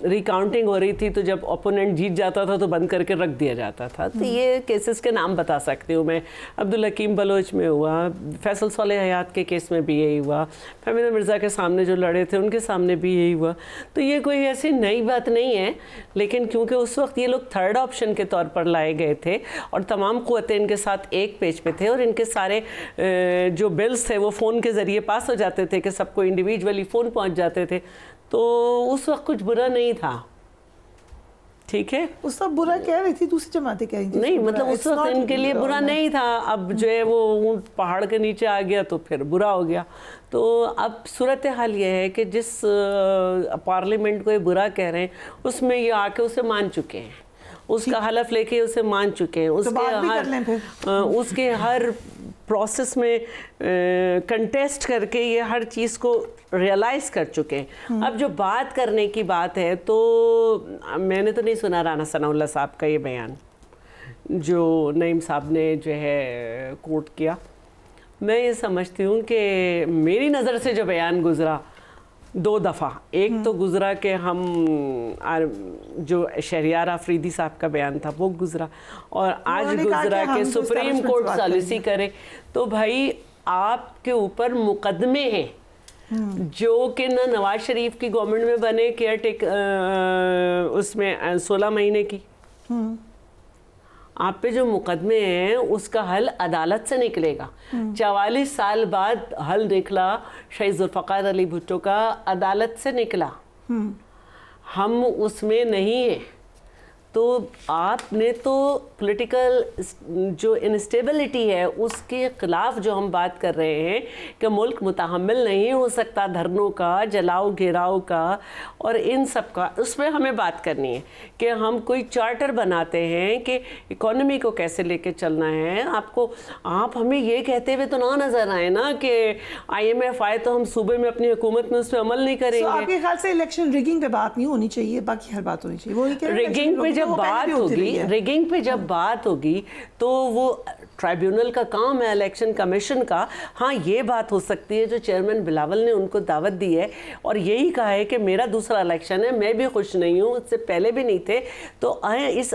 रिकाउंटिंग हो रही थी तो जब ओपोनेंट जीत जाता था तो बंद करके रख दिया जाता था। तो ये केसेस के नाम बता सकती हूँ मैं। अब्दुल हकीम बलोच में हुआ, फैसल सालेह हयात के केस में भी यही हुआ, फहमीदा मिर्ज़ा के सामने जो लड़े थे उनके सामने भी यही हुआ। तो ये कोई ऐसी नई बात नहीं है, लेकिन क्योंकि उस वक्त ये लोग थर्ड ऑप्शन के तौर पर लाए गए थे और तमाम क़ुव्वतें इनके साथ एक पेज पे थे और इनके सारे जो बिल्स थे वो फ़ोन के ज़रिए पास हो जाते थे कि सबको इंडिविजुअली फ़ोन पहुंच जाते थे। तो उस वक्त कुछ बुरा नहीं था, ठीक है। उस वक्त बुरा कह रही थी, दूसरी जमातें कह रही थी नहीं, मतलब उस वक्त इनके लिए बुरा नहीं था। अब जो है वो ऊँट पहाड़ के नीचे आ गया तो फिर बुरा हो गया। तो अब सूरत हाल ये है कि जिस पार्लियामेंट को ये बुरा कह रहे हैं उसमें ये आके उसे मान चुके हैं, उसका हलफ लेके उसे मान चुके हैं, उसके हर प्रोसेस में कंटेस्ट करके ये हर चीज़ को रियलाइज़ कर चुके हैं। अब जो बात करने की बात है, तो मैंने तो नहीं सुना राना सनाउल्लाह साहब का ये बयान जो नईम साहब ने जो है कोट किया। मैं ये समझती हूँ कि मेरी नज़र से जो बयान गुज़रा 2 दफ़ा, एक तो गुज़रा कि हम जो शहरियार आफरीदी साहब का बयान था वो गुज़रा, और आज गुज़रा कि सुप्रीम कोर्ट सॉलिसी करे। तो भाई आपके ऊपर मुकदमे हैं जो कि ना नवाज शरीफ की गवर्नमेंट में बने केयर टेक उसमें 16 महीने की, आप पे जो मुकदमे हैं उसका हल अदालत से निकलेगा। 44 साल बाद हल निकला शहीद जुल्फ़िकार अली भुट्टो का, अदालत से निकला, हम उसमें नहीं हैं। तो आपने तो पॉलिटिकल जो इंस्टेबिलिटी है उसके ख़िलाफ़ जो हम बात कर रहे हैं कि मुल्क मुतहम्मिल नहीं हो सकता धरनों का, जलाओ घेराव का और इन सब का, उसमें हमें बात करनी है कि हम कोई चार्टर बनाते हैं कि इकोनॉमी को कैसे लेके चलना है। आप हमें ये कहते हुए तो ना नज़र आए ना कि IMF आए तो हम सूबे में अपनी हुकूमत में उस पर अमल नहीं करेंगे। आपके ख्याल से इलेक्शन रिगिंग पे बात नहीं होनी चाहिए, बाकी हर बात होनी चाहिए। वो रिगिंग पे जब बात होगी तो वो ट्राइब्यूनल का काम है, इलेक्शन कमीशन का। हाँ, ये बात हो सकती है जो चेयरमैन बिलावल ने उनको दावत दी है और यही कहा है कि मेरा दूसरा इलेक्शन है, मैं भी खुश नहीं हूँ, उससे पहले भी नहीं थे, तो आए इस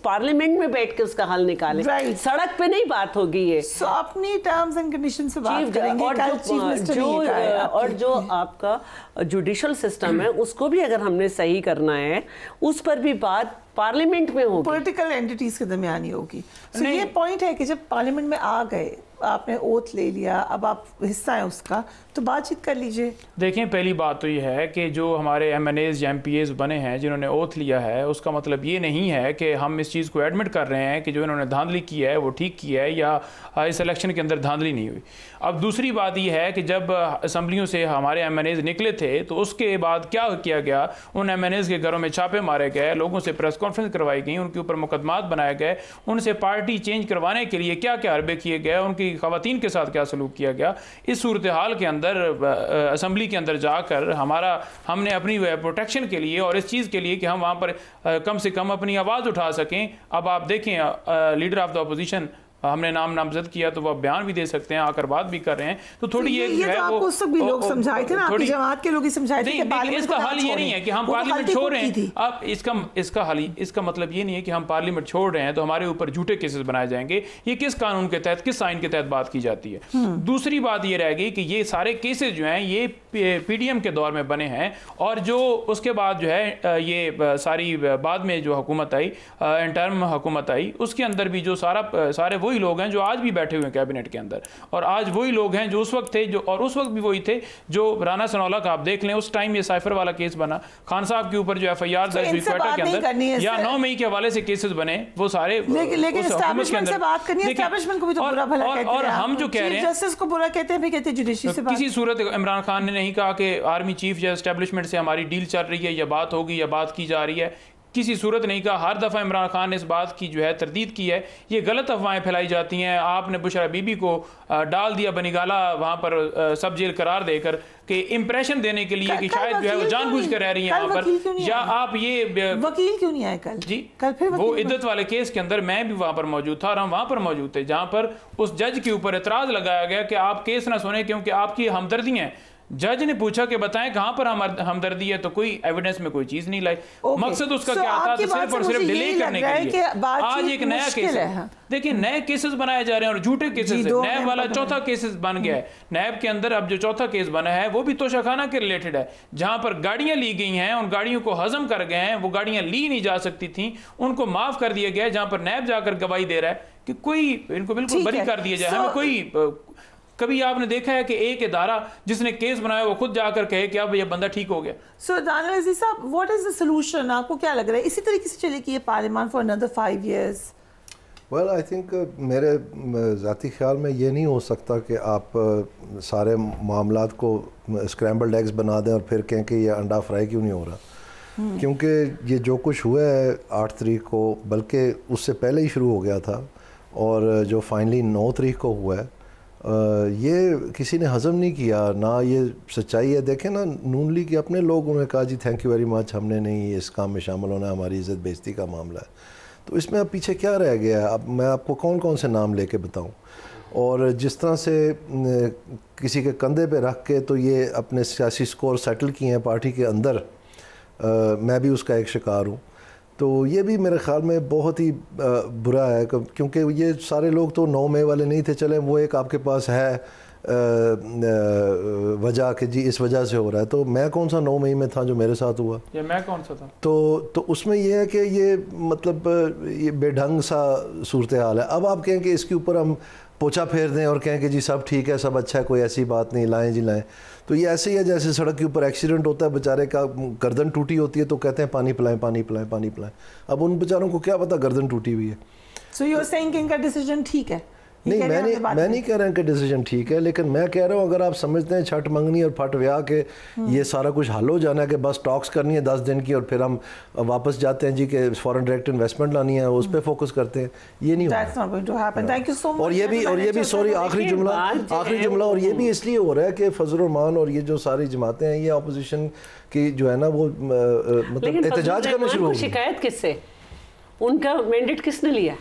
पार्लियामेंट में बैठ के उसका हल निकालें, सड़क पे नहीं बात होगी। ये अपनी टर्म्स एंड कंडीशन से बात करेंगे। और जो आपका जुडिशल सिस्टम है उसको भी अगर हमने सही करना है, उस पर भी बात पार्लियामेंट में होगी, पॉलिटिकल एंटिटीज के दरमियान ही होगी। तो ये पॉइंट है कि जब पार्लियामेंट में आ गए, आपने ओथ ले लिया, अब आप हिस्सा है उसका, तो बातचीत कर लीजिए। देखें, पहली बात तो ये है कि जो हमारे MNAs या MPAs बने हैं जिन्होंने ओथ लिया है, उसका मतलब ये नहीं है कि हम इस चीज़ को एडमिट कर रहे हैं कि जो इन्होंने धांधली की है वो ठीक की है या इस इलेक्शन के अंदर धांधली नहीं हुई। अब दूसरी बात ये है कि जब असम्बलियों से हमारे MNAs निकले थे तो उसके बाद क्या किया गया, उन MNAs के घरों में छापे मारे गए, लोगों से प्रेस कॉन्फ्रेंस करवाई गई, उनके ऊपर मुकदमात बनाए गए, उनसे पार्टी चेंज करवाने के लिए क्या क्या हरबे किए गए, उनकी ख़वातीन के साथ क्या सलूक किया गया, इस सूरत हाल के अंदर असम्बली के अंदर जाकर हमने अपनी प्रोटेक्शन के लिए और इस चीज़ के लिए कि हम वहाँ पर कम से कम अपनी आवाज़ उठा सकें। अब आप देखें लीडर ऑफ द अपोजिशन हमने नाम नामजद किया तो वह बयान भी दे सकते हैं, आकर बात भी कर रहे हैं, तो थोड़ी ये तो आपको उस वक्त भी लोग समझाए थे ना, आपकी जमात के लोग ही समझाए थे कि इसका हल ये नहीं है कि हम पार्लियामेंट छोड़ रहे हैं। अब इसका मतलब ये नहीं है कि हम पार्लियामेंट छोड़ रहे हैं तो हमारे ऊपर झूठे केसेस बनाए जाएंगे। ये किस कानून के तहत, किस आइन के तहत बात की जाती है। दूसरी बात ये रह गई कि ये सारे केसेस जो हैं ये PDM के दौर में बने हैं, और जो उसके बाद जो है ये सारी बाद में जो हुकूमत आई, इंटर्म हुकूमत आई, उसके अंदर भी जो सारे वही लोग हैं जो आज भी बैठे हुए हैं कैबिनेट के अंदर, और आज वही लोग हैं जो उस वक्त थे, जो और उस वक्त भी वही थे जो राना सनौला का आप देख लें, उस टाइम ये साइफर वाला केस बना, खान साहब के ऊपर जो FIR दर्ज हुई क्वार्टर के अंदर, या 9 मई के हवाले से केसेस बने, वो सारे लेकिन एस्टैब्लिशमेंट से बात करनी है, एस्टैब्लिशमेंट को भी तो बुरा भला कहते हैं, और हम जो कह रहे हैं जस्टिस को बुरा कहते हैं, भी कहते हैं जुडिशरी से बात। किसी सूरत इमरान खान ने नहीं कहा कि आर्मी चीफ या एस्टैब्लिशमेंट से हमारी डील चल रही है या बात होगी या बात की जा रही है, किसी सूरत नहीं कहा। हर दफ़ा इमरान खान ने इस बात की जो है तरदीद की है। ये गलत अफवाहें फैलाई जाती हैं। आपने बुशरा बीबी को डाल दिया बनिगाला वहाँ पर सब जेल करार देकर कि इम्प्रेशन देने के लिए कि शायद जो है वो जानबूझ कर रह रही है वहाँ पर, या आप ये वकील क्यों नहीं आए कल? जी कल फिर वो इद्दत वाले केस के अंदर मैं भी वहाँ पर मौजूद था और हम वहाँ पर मौजूद थे, जहाँ पर उस जज के ऊपर एतराज़ लगाया गया कि आप केस ना सुने क्योंकि आपकी हमदर्दी हैं। जज ने पूछा कि बताएं कहां पर हमदर्दी है, तो कोई एविडेंस में कोई चीज नहीं लाई। मकसद उसका क्या था, तो सिर्फ और सिर्फ डिले करने के लिए। आज एक नया केस है, देखिए नए केसेस बनाए जा रहे हैं और झूठे केसेस। नैब वाला चौथा केसेस बन गया है। नैब के अंदर अब जो चौथा केस बना है वो भी तोशाखाना के रिलेटेड है, जहां पर गाड़ियां ली गई हैं, उन गाड़ियों को हजम कर गए हैं, वो गाड़ियां ली नहीं जा सकती थी, उनको माफ कर दिया गया है, जहां पर नैब जाकर गवाही दे रहा है कि कोई इनको बिल्कुल बरी कर दिया जाए। हमें कोई कभी आपने देखा है कि एक इदारा जिसने केस बनाया वो खुद जाकर कहे कि अब ये बंदा ठीक हो गया? सो दानियल अजीज साहब, व्हाट इज द सॉल्यूशन? आपको क्या लग रहा है इसी तरीके से चले कि ये parliament for another 5 years? Well I think मेरे ज़ाती ख्याल में ये नहीं हो सकता कि आप सारे मामलात को स्क्रैम्बल्ड एग्स बना दें और फिर कहें कि ये अंडा फ्राई क्यों नहीं हो रहा, क्योंकि ये जो कुछ हुआ है 8 तारीख को, बल्कि उससे पहले ही शुरू हो गया था, और जो फाइनली 9 तारीख को हुआ है ये किसी ने हज़म नहीं किया ना। ये सच्चाई है। देखें ना, नून लीग के अपने लोग उन्होंने कहा जी थैंक यू वेरी मच, हमने नहीं इस काम में शामिल होना, हमारी इज़्ज़त बेइज्जती का मामला है। तो इसमें अब पीछे क्या रह गया है? अब मैं आपको कौन कौन से नाम लेके बताऊं? और जिस तरह से किसी के कंधे पे रख के तो ये अपने सियासी स्कोर सेटल किए हैं पार्टी के अंदर, मैं भी उसका एक शिकार हूँ। तो ये भी मेरे ख़्याल में बहुत ही बुरा है, क्योंकि ये सारे लोग तो 9 मई वाले नहीं थे। चले वो एक आपके पास है वजह कि जी इस वजह से हो रहा है, तो मैं कौन सा 9 मई में था जो मेरे साथ हुआ, या मैं कौन सा था? तो उसमें यह है कि ये मतलब ये बेढंग सा सूरत हाल है। अब आप कहें कि इसके ऊपर हम पोछा फेर दें और कहें कि जी सब ठीक है, सब अच्छा है, कोई ऐसी बात नहीं, लाएं जी लाएं, तो ये ऐसे ही है जैसे सड़क के ऊपर एक्सीडेंट होता है, बेचारे का गर्दन टूटी होती है तो कहते हैं पानी पिलाएं पानी पिलाएं पानी पिलाएं। अब उन बेचारों को क्या पता गर्दन टूटी हुई है। सो यू आर सेइंग कि इनका डिसीजन ठीक है? नहीं, मैं नहीं कह रहा कि डिसीजन ठीक है, लेकिन मैं कह रहा हूँ अगर आप समझते हैं छठ मंगनी और फट व्याह के ये सारा कुछ हल हो जाना है कि बस टॉक्स करनी है 10 दिन की और फिर हम वापस जाते हैं जी कि फॉरेन डायरेक्ट इन्वेस्टमेंट लानी है, उस पर फोकस करते हैं, ये नहीं होगा। और ये भी सॉरी आखिरी जुमला और ये भी इसलिए हो रहा है कि फजल रहमान और ये जो सारी जमातें हैं ये अपोजिशन की जो है ना वो मतलब एहतजाज करना शुरू हो गई। शिकायत किससे, उनका मैंडेट किसने लिया?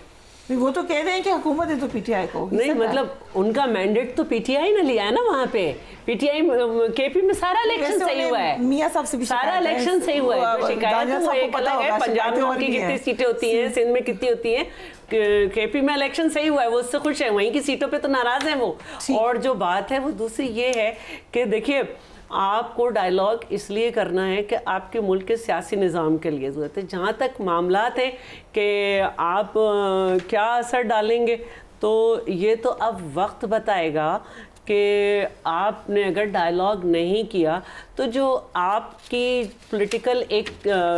वो तो कह रहे हैं कि हुकूमत है तो पीटीआई को नहीं, मतलब उनका मैंडेट तो पीटीआई ने लिया है ना। वहाँ पे पीटीआई केपी में सारा इलेक्शन सही हुआ है, मियां साहब से भी सारा इलेक्शन सही हुआ है। शिकायत वो एक अलग है, पंजाब में उनकी कितनी सीटें होती हैं, सिंध में कितनी होती हैं, केपी में इलेक्शन सही हुआ है, वो उससे खुश है, वहीं की सीटों पे तो नाराज है वो। और जो बात है वो दूसरी ये है कि देखिए आपको डायलॉग इसलिए करना है कि आपके मुल्क के सियासी निज़ाम के लिए ज़रूरत है। जहाँ तक मामलात हैं कि आप क्या असर डालेंगे, तो ये तो अब वक्त बताएगा कि आपने अगर डायलॉग नहीं किया तो जो आपकी पॉलिटिकल एक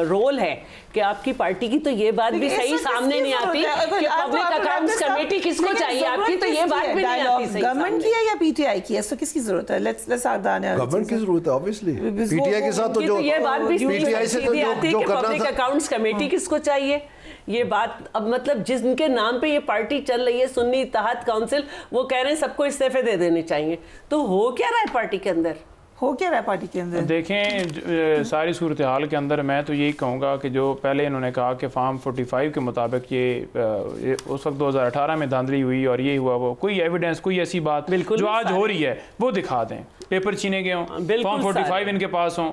रोल है कि आपकी पार्टी की, तो ये बात भी सही सामने नहीं आती कि पब्लिक अकाउंट्स कमेटी किसको चाहिए आपकी, तो ये बात भी नहीं आती। गवर्नमेंट की है या पीटीआई की है, तो किसकी जरूरत है? लेट्स गवर्नमेंट की जरूरत है ऑब्वियसली। पीटीआई के साथ तो जो ये बात भी पीटीआई से तो जो पब्लिक अकाउंट्स कमेटी किसको चाहिए, ये बात अब मतलब जिनके नाम पे ये पार्टी चल रही है सुन्नी इत्तेहाद काउंसिल, वो कह रहे हैं सबको इस्तीफे दे देने चाहिए। तो हो क्या रहा है पार्टी के अंदर? हो क्या रहा है पार्टी के अंदर? देखें सारी सूरत हाल के अंदर मैं तो यही कहूँगा कि जो पहले इन्होंने कहा कि फार्म 45 के मुताबिक ये उस वक्त 2018 में धांधली हुई और ये हुआ, वो कोई एविडेंस, कोई ऐसी बात जो आज हो रही है वो दिखा दें। पेपर छीने गए हों, फॉर्म 45 इनके पास हों,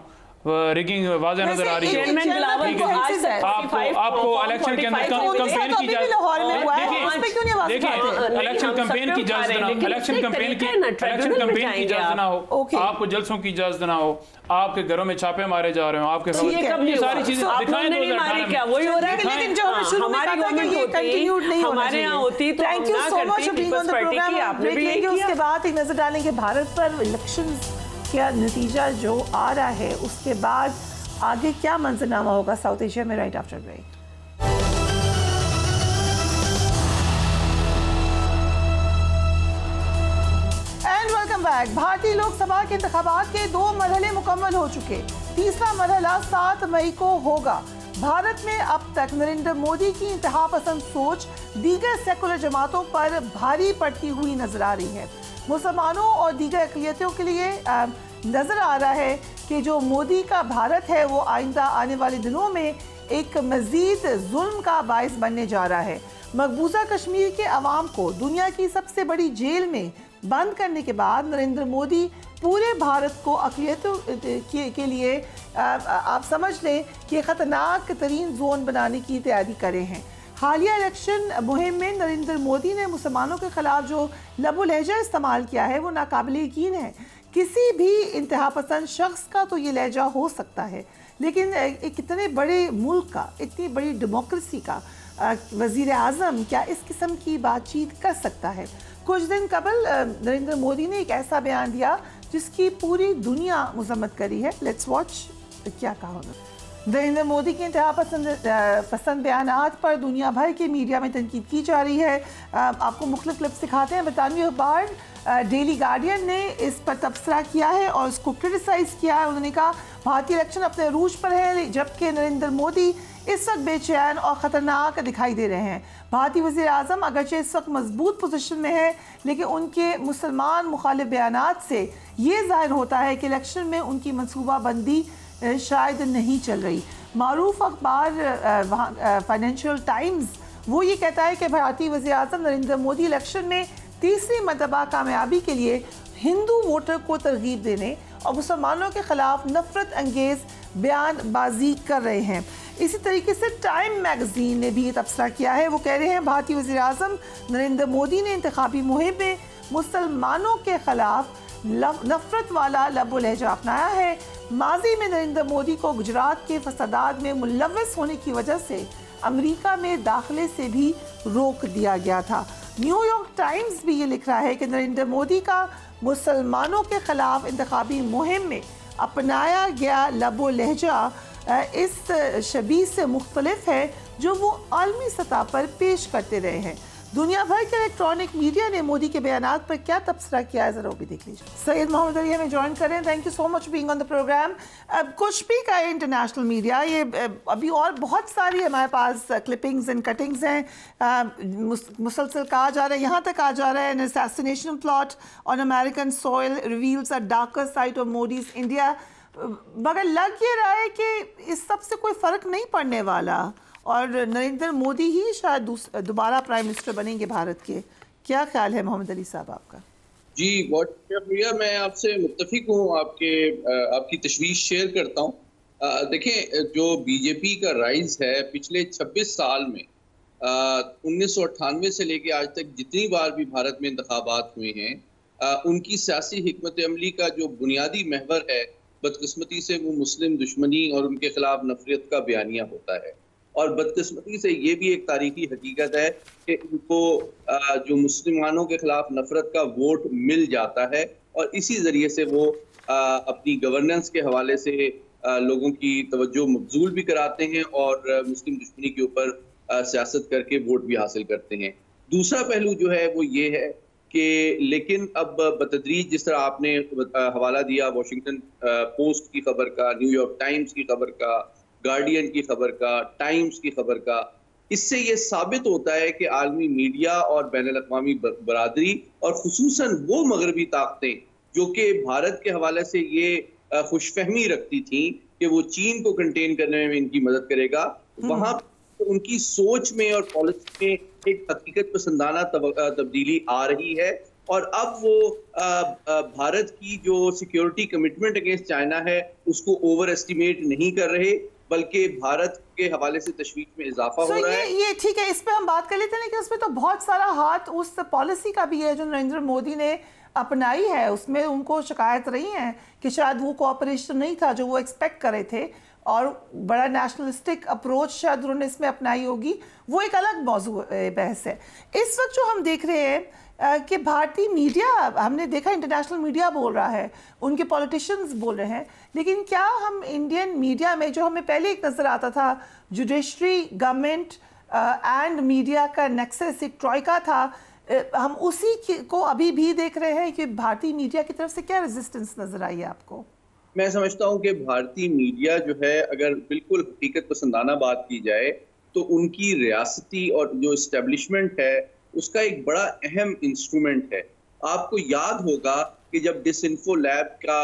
रिगिंग वाज़ेह नजर आ रही है। आपको इलेक्शन के अंदर कैंपेन की इलेक्शन कैंपेन की इजाजत ना हो, आपको जलसों की इजाजत ना हो, आपके घरों में छापे मारे जा रहे हो, आपके सारी चीजें दिखाएं। क्या वही हो रहा है? लेकिन जो हमारी गवर्नमेंट होती, हमारे यहाँ होती तो thank you so much for being on the programme. आपने भी यही किया। उसके बाद एक नजर डालेंगे भारत पर इलेक्शन क्या नतीजा जो आ रहा है, उसके बाद आगे क्या मंजरनामा होगा साउथ एशिया में, right after break. And welcome back. भारतीय लोकसभा के इंतखाबात के 2 मरहले मुकम्मल हो चुके, तीसरा मरहला 7 मई को होगा। भारत में अब तक नरेंद्र मोदी की इंतहा पसंद सोच दीगर सेकुलर जमातों पर भारी पड़ती हुई नजर आ रही है। मुसलमानों और दीगर अक़लियतों के लिए नज़र आ रहा है कि जो मोदी का भारत है वो आइंदा आने वाले दिनों में एक मज़ीद जुल्म का बायस बनने जा रहा है। मकबूजा कश्मीर के अवाम को दुनिया की सबसे बड़ी जेल में बंद करने के बाद नरेंद्र मोदी पूरे भारत को अक़लियतों के लिए आप समझ लें कि ख़तरनाक तरीन जोन बनाने की तैयारी करे हैं। हालिया इलेक्शन मुहिम में नरेंद्र मोदी ने मुसलमानों के खिलाफ जो लबो लहजा इस्तेमाल किया है वो नाकाबिले यकीन है। किसी भी इंतहा पसंद शख्स का तो ये लहजा हो सकता है, लेकिन एक इतने बड़े मुल्क का, इतनी बड़ी डेमोक्रेसी का वज़ीर आज़म क्या इस किस्म की बातचीत कर सकता है? कुछ दिन कबल नरेंद्र मोदी ने एक ऐसा बयान दिया जिसकी पूरी दुनिया मजम्मत करी है। लेट्स वॉच क्या कहा उन्होंने। नरेंद्र मोदी के इंतहा पसंद बयानात पर दुनिया भर के मीडिया में तनकीद की जा रही है। आपको मुख्तलिफ क्लिप्स दिखाते हैं। बरतानवी अखबार डेली गार्डियन ने इस पर तबसरा किया है और उसको क्रिटिसाइज़ किया है। उन्होंने कहा भारतीय इलेक्शन अपने अरूज पर है, जबकि नरेंद्र मोदी इस वक्त बेचैन और ख़तरनाक दिखाई दे रहे हैं। भारतीय वज़ीर आज़म अगरचे इस वक्त मजबूत पोजीशन में है, लेकिन उनके मुसलमान मुखालिफ बयानात से ये ज़ाहिर होता है कि इलेक्शन में उनकी मनसूबाबंदी शायद नहीं चल रही। मारूफ अखबार फाइनेंशियल टाइम्स वो ये कहता है कि भारतीय वज़ीर आज़म नरेंद्र मोदी इलेक्शन में तीसरी मरतबा कामयाबी के लिए हिंदू वोटर को तरगीब देने और मुसलमानों के खिलाफ नफरत अंगेज बयानबाजी कर रहे हैं। इसी तरीके से टाइम मैगजीन ने भी ये तबसरा किया है। वो कह रहे हैं भारतीय वज़ीर आज़म नरेंद्र मोदी ने इंतखाबी मुहिम में मुसलमानों के खिलाफ नफरत वाला लबो लहजा अपनाया है। माजी में नरेंद्र मोदी को गुजरात के फसादात में मुलव्वस होने की वजह से अमेरिका में दाखिले से भी रोक दिया गया था। न्यूयॉर्क टाइम्स भी ये लिख रहा है कि नरेंद्र मोदी का मुसलमानों के खिलाफ इंतखाबी मुहिम में अपनाया गया लबो लहजा इस शबीह से मुख्तलिफ है जो वो आलमी सतह पर पेश करते रहे हैं। दुनिया भर के इलेक्ट्रॉनिक मीडिया ने मोदी के बयानात पर क्या तबसरा किया है, जरा वो भी देख लीजिए। सैयद मोहम्मद अली हमें ज्वाइन करें। Thank you so much being on the programme. अब कुछ भी का इंटरनेशनल मीडिया ये अभी और बहुत सारी हमारे पास क्लिपिंग्स एंड कटिंग्स हैं। मुसलसल कहा जा रहा है, यहाँ तक कहा जा रहा है an assassination plot on American soil reveals a darker side of Modi's India. मगर लग ये रहा है कि इस सब से कोई फ़र्क नहीं पड़ने वाला और नरेंद्र मोदी ही शायद दोबारा प्राइम मिनिस्टर बनेंगे भारत के। क्या ख्याल है मोहम्मद अली साहब आपका? जी बहुत शुक्रिया, मैं आपसे मुत्तफिक हूँ, आपकी तशवीश शेयर करता हूँ। देखें जो बीजेपी का राइज है पिछले 26 साल में 1998 से लेके आज तक जितनी बार भी भारत में इंतखाबात हुए हैं उनकी सियासी हिकमत अमली का जो बुनियादी महवर है बदकिस्मती से वो मुस्लिम दुश्मनी और उनके खिलाफ नफरत का बयानिया होता है। और बदकिस्मती से ये भी एक तारीखी हकीकत है कि इनको जो मुसलमानों के खिलाफ नफरत का वोट मिल जाता है और इसी ज़रिए से वो अपनी गवर्नेंस के हवाले से लोगों की तवज्जो मबजूल भी कराते हैं और मुस्लिम दुश्मनी के ऊपर सियासत करके वोट भी हासिल करते हैं। दूसरा पहलू जो है वो ये है कि लेकिन अब बतदरीज जिस तरह आपने हवाला दिया वॉशिंगटन पोस्ट की खबर का, न्यूयॉर्क टाइम्स की खबर का, गार्डियन की खबर का, टाइम्स की खबर का, इससे ये साबित होता है कि आलमी मीडिया और बैनुल-अक़वामी बरादरी और खुसूसन वो मगरबी ताकतें जो कि भारत के हवाले से ये खुशफहमी रखती थी कि वो चीन को कंटेन करने में इनकी मदद करेगा, वहाँ उनकी सोच में और पॉलिसी में एक हकीकत पसंदाना तब्दीली आ रही है। और अब वो भारत की जो सिक्योरिटी कमिटमेंट अगेंस्ट चाइना है उसको ओवर एस्टिमेट नहीं कर रहे, बल्कि भारत के हवाले से तशवीश में इजाफा हो रहा है। ये ठीक है, इस पे हम बात कर लेते हैं, लेकिन उसमें तो बहुत सारा हाथ उस पॉलिसी का भी है जो नरेंद्र मोदी ने अपनाई है। उसमें उनको शिकायत रही है कि शायद वो कोऑपरेशन नहीं था जो वो एक्सपेक्ट कर रहे थे, और बड़ा नेशनलिस्टिक अप्रोच शायद उन्होंने इसमें अपनाई होगी, वो एक अलग मौजू बहस है। इस वक्त जो हम देख रहे हैं कि भारतीय मीडिया, हमने देखा इंटरनेशनल मीडिया बोल रहा है, उनके पॉलिटिशियंस बोल रहे हैं, लेकिन क्या हम इंडियन मीडिया में जो हमें पहले एक नज़र आता था जुडिशरी, गवर्नमेंट एंड मीडिया का नेक्सस, एक ट्रॉइका था, हम उसी को अभी भी देख रहे हैं कि भारतीय मीडिया की तरफ से क्या रेजिस्टेंस नजर आई है आपको? मैं समझता हूं कि भारतीय मीडिया जो है, अगर बिल्कुल हकीकत पसंदाना बात की जाए तो उनकी रियासती और जो इस्टेब्लिशमेंट है उसका एक बड़ा अहम इंस्ट्रूमेंट है। आपको याद होगा कि जब डिसइंफो लैब का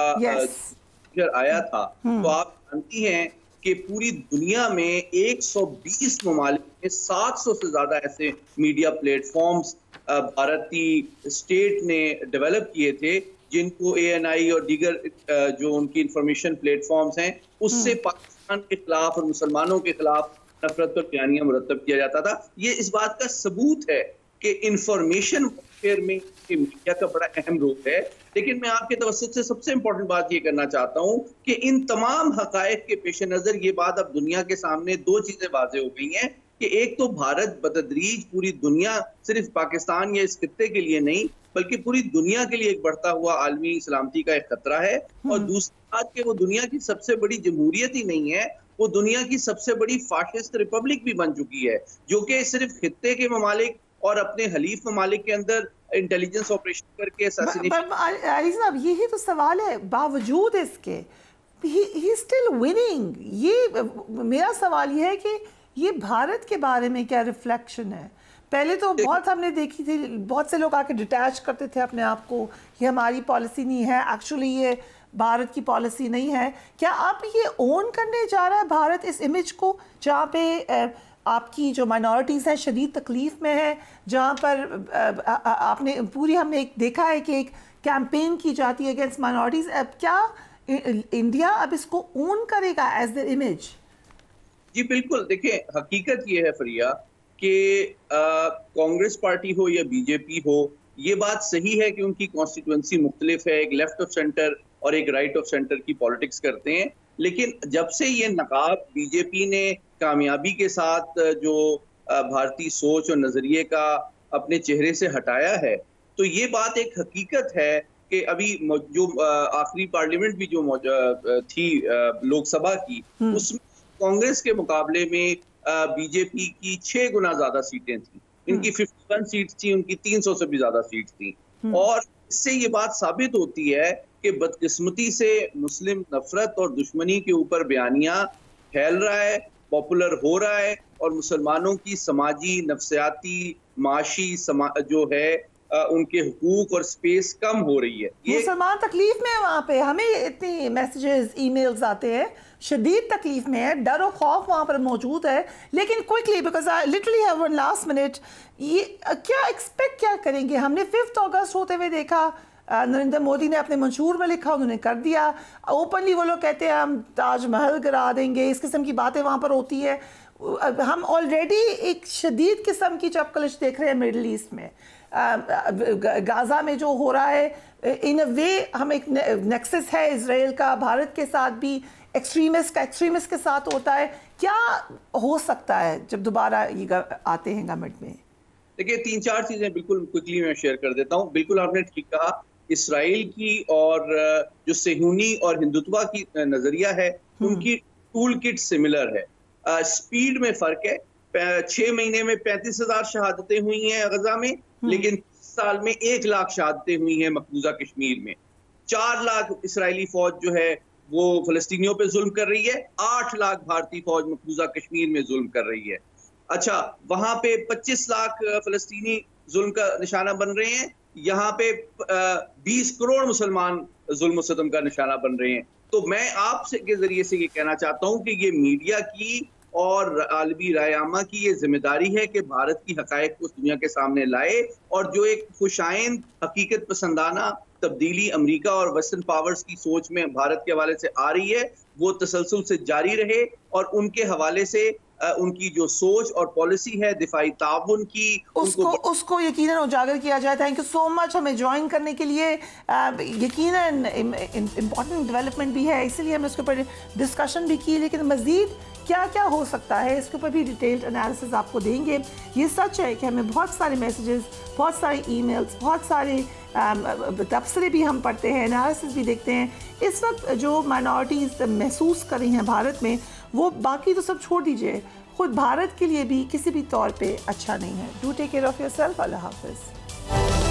आया था तो आप जानती हैं कि पूरी दुनिया में 120 ममालिक में 700 से ज्यादा ऐसे मीडिया प्लेटफॉर्म्स भारतीय स्टेट ने डेवलप किए थे, जिनको ANI और दीगर जो उनकी इंफॉर्मेशन प्लेटफॉर्म्स हैं उससे पाकिस्तान के खिलाफ और मुसलमानों के खिलाफ नफरत और बयानियां मुरतब किया जाता था। ये इस बात का सबूत है कि इंफॉर्मेशन वॉरफेयर में मीडिया का बड़ा अहम रोल है। लेकिन मैं आपके तवज्जुह से सबसे इंपॉर्टेंट बात ये करना चाहता हूँ कि इन तमाम हकायक के पेश नजर ये बात अब दुनिया के सामने दो चीजें वाज़ेह हो गई हैं कि एक तो भारत बतदरीज पूरी दुनिया, सिर्फ पाकिस्तान या इस खित्ते के लिए नहीं बल्कि पूरी दुनिया के लिए एक बढ़ता हुआ आलमी सलामती का एक खतरा है। और दूसरी बात कि वो दुनिया की सबसे बड़ी जमहूरियत ही नहीं है, वो दुनिया की सबसे बड़ी फाशिस्ट रिपब्लिक भी बन चुकी है, जो कि सिर्फ खित्ते के ममालिक और अपने हलीफ ममालिक के अंदर इंटेलिजेंस ऑपरेशन करके साहब, यही तो सवाल है, बावजूद इसके ही स्टिल विनिंग। ये मेरा सवाल ये है कि ये भारत के बारे में क्या रिफ्लेक्शन है? पहले तो बहुत हमने देखी थी, बहुत से लोग आके डिटैच करते थे अपने आप को, ये हमारी पॉलिसी नहीं है, एक्चुअली ये भारत की पॉलिसी नहीं है। क्या आप ये ओन करने जा रहा है भारत इस इमेज को, जहाँ पे आपकी जो माइनॉरिटीज़ हैं शदीद तकलीफ़ में है, जहाँ पर आपने पूरी हमने एक देखा है कि एक कैंपेन की जाती है अगेंस्ट माइनॉरिटीज़। अब क्या इंडिया अब इसको ओन करेगा एज द इमेज? जी बिल्कुल, देखिए हकीकत ये है फरिया कि कांग्रेस पार्टी हो या बीजेपी हो, ये बात सही है कि उनकी कॉन्स्टिट्यूंसी मुख्तलिफ है, एक लेफ्ट ऑफ सेंटर और एक राइट ऑफ सेंटर की पॉलिटिक्स करते हैं। लेकिन जब से ये नकाब बीजेपी ने कामयाबी के साथ जो भारतीय सोच और नजरिए का अपने चेहरे से हटाया है, तो ये बात एक हकीकत है कि अभी जो आखिरी पार्लियामेंट भी जो थी लोकसभा की, उसमें कांग्रेस के मुकाबले में बीजेपी की 6 गुना ज्यादा सीटें थी। इनकी 51 सीट्स थी, उनकी 300 से भी ज्यादा सीट्स थी। और इससे ये बात साबित होती है कि बदकिस्मती से मुस्लिम नफरत और दुश्मनी के ऊपर बयानियां फैल रहा है, पॉपुलर हो रहा है, और मुसलमानों की समाजी, नफ्सियाती, माशी जो है उनके हुकूक और स्पेस कम हो रही है। मुसलमान तकलीफ में है, वहाँ पे हमें इतनी मैसेजेस, ईमेल्स आते हैं, शदीद तकलीफ में है, डर और खौफ वहाँ पर मौजूद है। लेकिन quickly, because I literally have one last minute, ये क्या एक्सपेक्ट क्या करेंगे? हमने 5 अगस्त होते हुए देखा, नरेंद्र मोदी ने अपने मंशूर में लिखा, उन्होंने कर दिया। ओपनली वो लोग कहते हैं हम ताजमहल गिरा देंगे, इस किस्म की बातें वहाँ पर होती है। हम ऑलरेडी एक शदीद किस्म की चपकलिश देख रहे हैं मिडल ईस्ट में, गाजा में जो हो रहा है। इन अ वे हम एक नेक्सस है इसराइल का भारत के साथ भी, एक्सट्रीमिस्ट के साथ होता है। क्या हो सकता है जब दोबारा ये आते हैं गवर्नमेंट में? देखिए 3-4 चीजें बिल्कुल क्विकली मैं शेयर कर देता हूँ। बिल्कुल आपने ठीक कहा, इसराइल की और जो सेहूनी और हिंदुत्वा की नजरिया है उनकी टूल किट सिमिलर है, स्पीड में फर्क है। 6 महीने में 35,000 शहादतें हुई हैं गजा में, लेकिन साल में 1 लाख शहादतें हुई हैं मकबूजा कश्मीर में। 4 लाख इसराइली फौज जो है वो फलस्तीनियों पे जुल्म कर रही है, 8 लाख भारतीय फौज मकबूजा कश्मीर में जुल्म कर रही है। अच्छा, वहां पे 25 लाख फलस्तीनी जुल्म का निशाना बन रहे हैं, यहाँ पे 20 करोड़ मुसलमान जुल्म सितम का निशाना बन रहे हैं। तो मैं आपसे के जरिए से ये कहना चाहता हूँ कि ये मीडिया की और आलमी रायआमा की ये जिम्मेदारी है कि भारत की हकायक को दुनिया के सामने लाए, और जो एक खुशाइंद हकीकत पसंदाना तब्दीली अमेरिका और वेस्टर्न पावर्स की सोच में भारत के हवाले से आ रही है, वो तसलसल से जारी रहे, और उनके हवाले से उनकी जो सोच और पॉलिसी है दिफाई ताउन की, उसको यकीनन उजागर किया जाए। थैंक यू सो मच हमें ज्वाइन करने के लिए। यकीनन इम्पॉर्टेंट डेवलपमेंट भी है, इसीलिए हमने उसके ऊपर डिस्कशन भी की, लेकिन मज़ीद क्या क्या हो सकता है इसके ऊपर भी डिटेल्ड एनालिसिस आपको देंगे। ये सच है कि हमें बहुत सारे मैसेजेस, बहुत सारे ईमेल्स, बहुत सारे तबसरे भी हम पढ़ते हैं, एनालिसिस भी देखते हैं। इस वक्त जो माइनॉरिटीज़ महसूस कर रही हैं भारत में, वो बाकी तो सब छोड़ दीजिए, खुद भारत के लिए भी किसी भी तौर पे अच्छा नहीं है। Do take care of yourself. Allah हाफ़िज़।